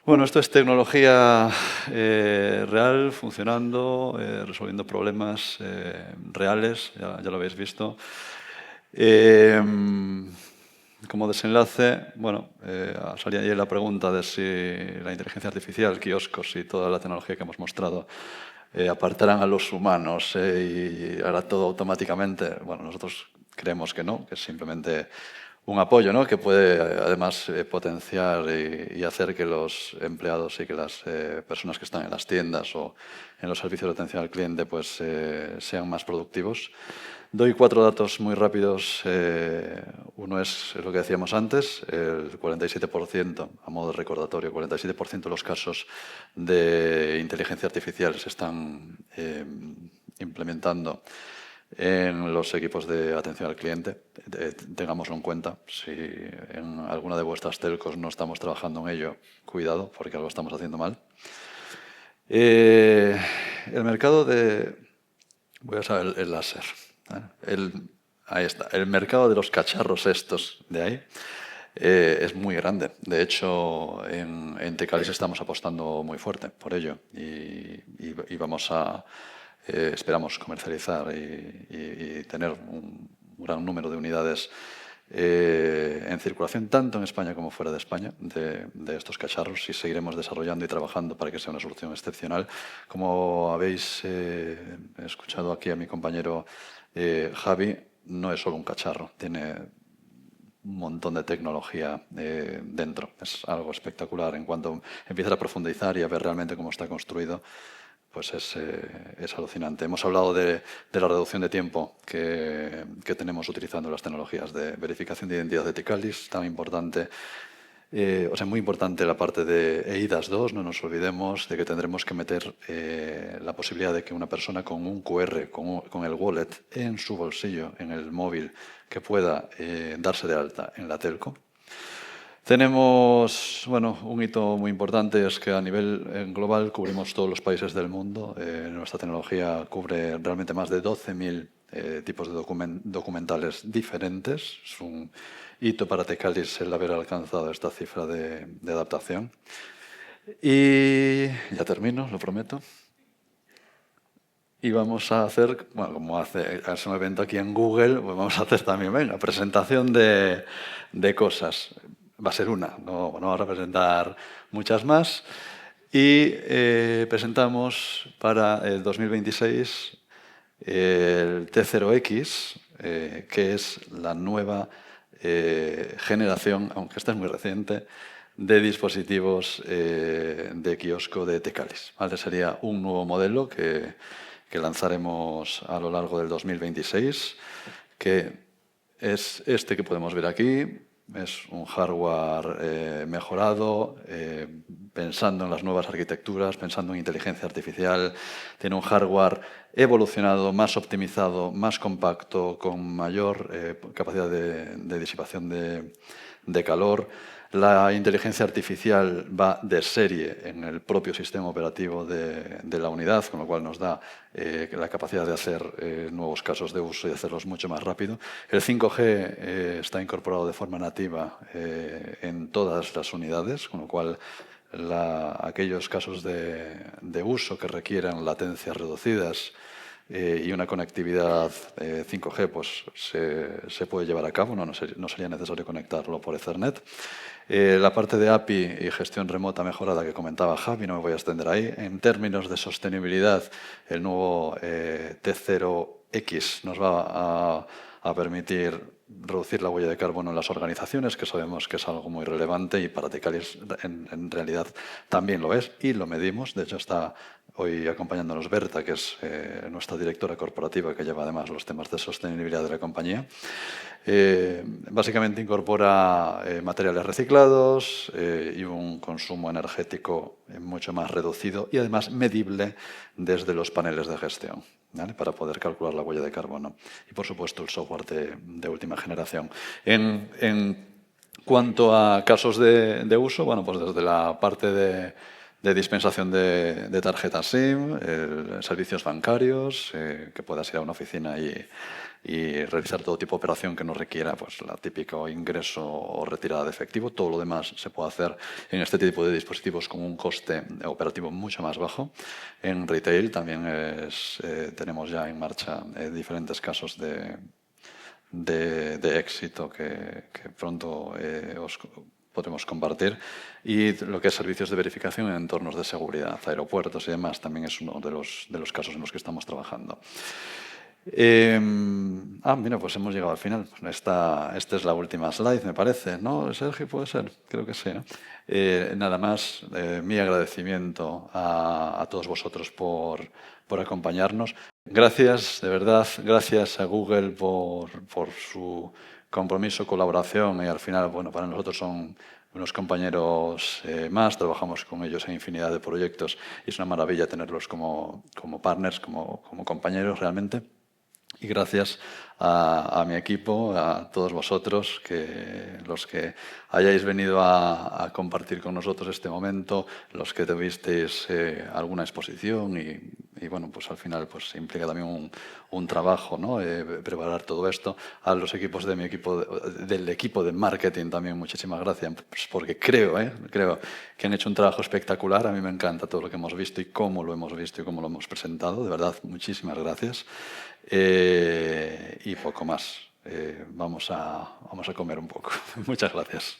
Bueno, esto es tecnología real, funcionando, resolviendo problemas reales, ya lo habéis visto. Como desenlace, bueno, salía ahí la pregunta de si la inteligencia artificial, kioscos y toda la tecnología que hemos mostrado apartarán a los humanos y hará todo automáticamente. Bueno, nosotros creemos que no, que es simplemente un apoyo, ¿no? Que puede además potenciar y hacer que los empleados y que las personas que están en las tiendas o en los servicios de atención al cliente pues, sean más productivos. Doy 4 datos muy rápidos. Uno es lo que decíamos antes, el 47%, a modo de recordatorio, 47% de los casos de inteligencia artificial se están implementando en los equipos de atención al cliente. Tengámoslo en cuenta. Si en alguna de vuestras telcos no estamos trabajando en ello, cuidado, porque algo estamos haciendo mal. El mercado de... Voy a usar el láser. Ahí está. El mercado de los cacharros estos de ahí es muy grande. De hecho, en Tecalis estamos apostando muy fuerte por ello y vamos a... esperamos comercializar y tener un gran número de unidades en circulación, tanto en España como fuera de España, de estos cacharros, y seguiremos desarrollando y trabajando para que sea una solución excepcional. Como habéis escuchado aquí a mi compañero Javi, no es solo un cacharro, tiene un montón de tecnología dentro. Es algo espectacular. En cuanto empiezas a profundizar y a ver realmente cómo está construido, pues es alucinante. Hemos hablado de la reducción de tiempo que tenemos utilizando las tecnologías de verificación de identidad de Tecalis, tan importante. Muy importante la parte de eIDAS 2, no nos olvidemos de que tendremos que meter la posibilidad de que una persona con un QR, con el wallet en su bolsillo, en el móvil, que pueda darse de alta en la telco. Tenemos, un hito muy importante, es que a nivel global cubrimos todos los países del mundo. Nuestra tecnología cubre realmente más de 12.000 tipos de documentales diferentes. Es un hito para Tecalis el haber alcanzado esta cifra de adaptación. Y ya termino, lo prometo. Y vamos a hacer, como es un evento aquí en Google, pues vamos a hacer también, presentación de cosas. Va a ser una, no vamos a presentar muchas más. Y presentamos para el 2026 el T0X, que es la nueva generación, aunque esta es muy reciente, de dispositivos de kiosco de Tecalis. ¿Vale? Sería un nuevo modelo que lanzaremos a lo largo del 2026, que es este que podemos ver aquí. Es un hardware mejorado, pensando en las nuevas arquitecturas, pensando en inteligencia artificial. Tiene un hardware evolucionado, más optimizado, más compacto, con mayor capacidad de disipación de calor. La inteligencia artificial va de serie en el propio sistema operativo de la unidad, con lo cual nos da la capacidad de hacer nuevos casos de uso y hacerlos mucho más rápido. El 5G está incorporado de forma nativa en todas las unidades, con lo cual aquellos casos de uso que requieran latencias reducidas y una conectividad 5G pues, se puede llevar a cabo, no sería necesario conectarlo por Ethernet. La parte de API y gestión remota mejorada que comentaba Javi, no me voy a extender ahí. En términos de sostenibilidad, el nuevo T0X nos va a permitir reducir la huella de carbono en las organizaciones, que sabemos que es algo muy relevante y para Tecalis en realidad también lo es y lo medimos. De hecho, está hoy acompañándonos Berta, que es nuestra directora corporativa, que lleva además los temas de sostenibilidad de la compañía. Básicamente incorpora materiales reciclados y un consumo energético mucho más reducido y además medible desde los paneles de gestión, ¿vale? Para poder calcular la huella de carbono. Y por supuesto el software de última generación. En cuanto a casos de uso, pues desde la parte de dispensación de tarjetas SIM, servicios bancarios, que puedas ir a una oficina y realizar todo tipo de operación que no requiera pues, la típico ingreso o retirada de efectivo. Todo lo demás se puede hacer en este tipo de dispositivos con un coste operativo mucho más bajo. En retail también tenemos ya en marcha diferentes casos de éxito que pronto os podremos compartir. Y lo que es servicios de verificación en entornos de seguridad, aeropuertos y demás, también es uno de los casos en los que estamos trabajando. Mira, pues hemos llegado al final. Esta es la última slide, me parece, ¿no, Sergio? ¿Puede ser? Creo que sí, ¿no? Nada más, mi agradecimiento a todos vosotros por acompañarnos. Gracias, de verdad, gracias a Google por su compromiso, colaboración y al final, bueno, para nosotros son unos compañeros más, trabajamos con ellos en infinidad de proyectos y es una maravilla tenerlos como partners, como compañeros realmente. Y gracias a mi equipo, a todos vosotros, los que hayáis venido a compartir con nosotros este momento, los que tuvisteis alguna exposición y bueno, pues al final pues implica también un trabajo, ¿no? Preparar todo esto. A los equipos de del equipo de marketing también muchísimas gracias, pues porque creo que han hecho un trabajo espectacular. A mí me encanta todo lo que hemos visto y cómo lo hemos visto y cómo lo hemos presentado. De verdad, muchísimas gracias. Y poco más. Vamos a comer un poco. Muchas gracias.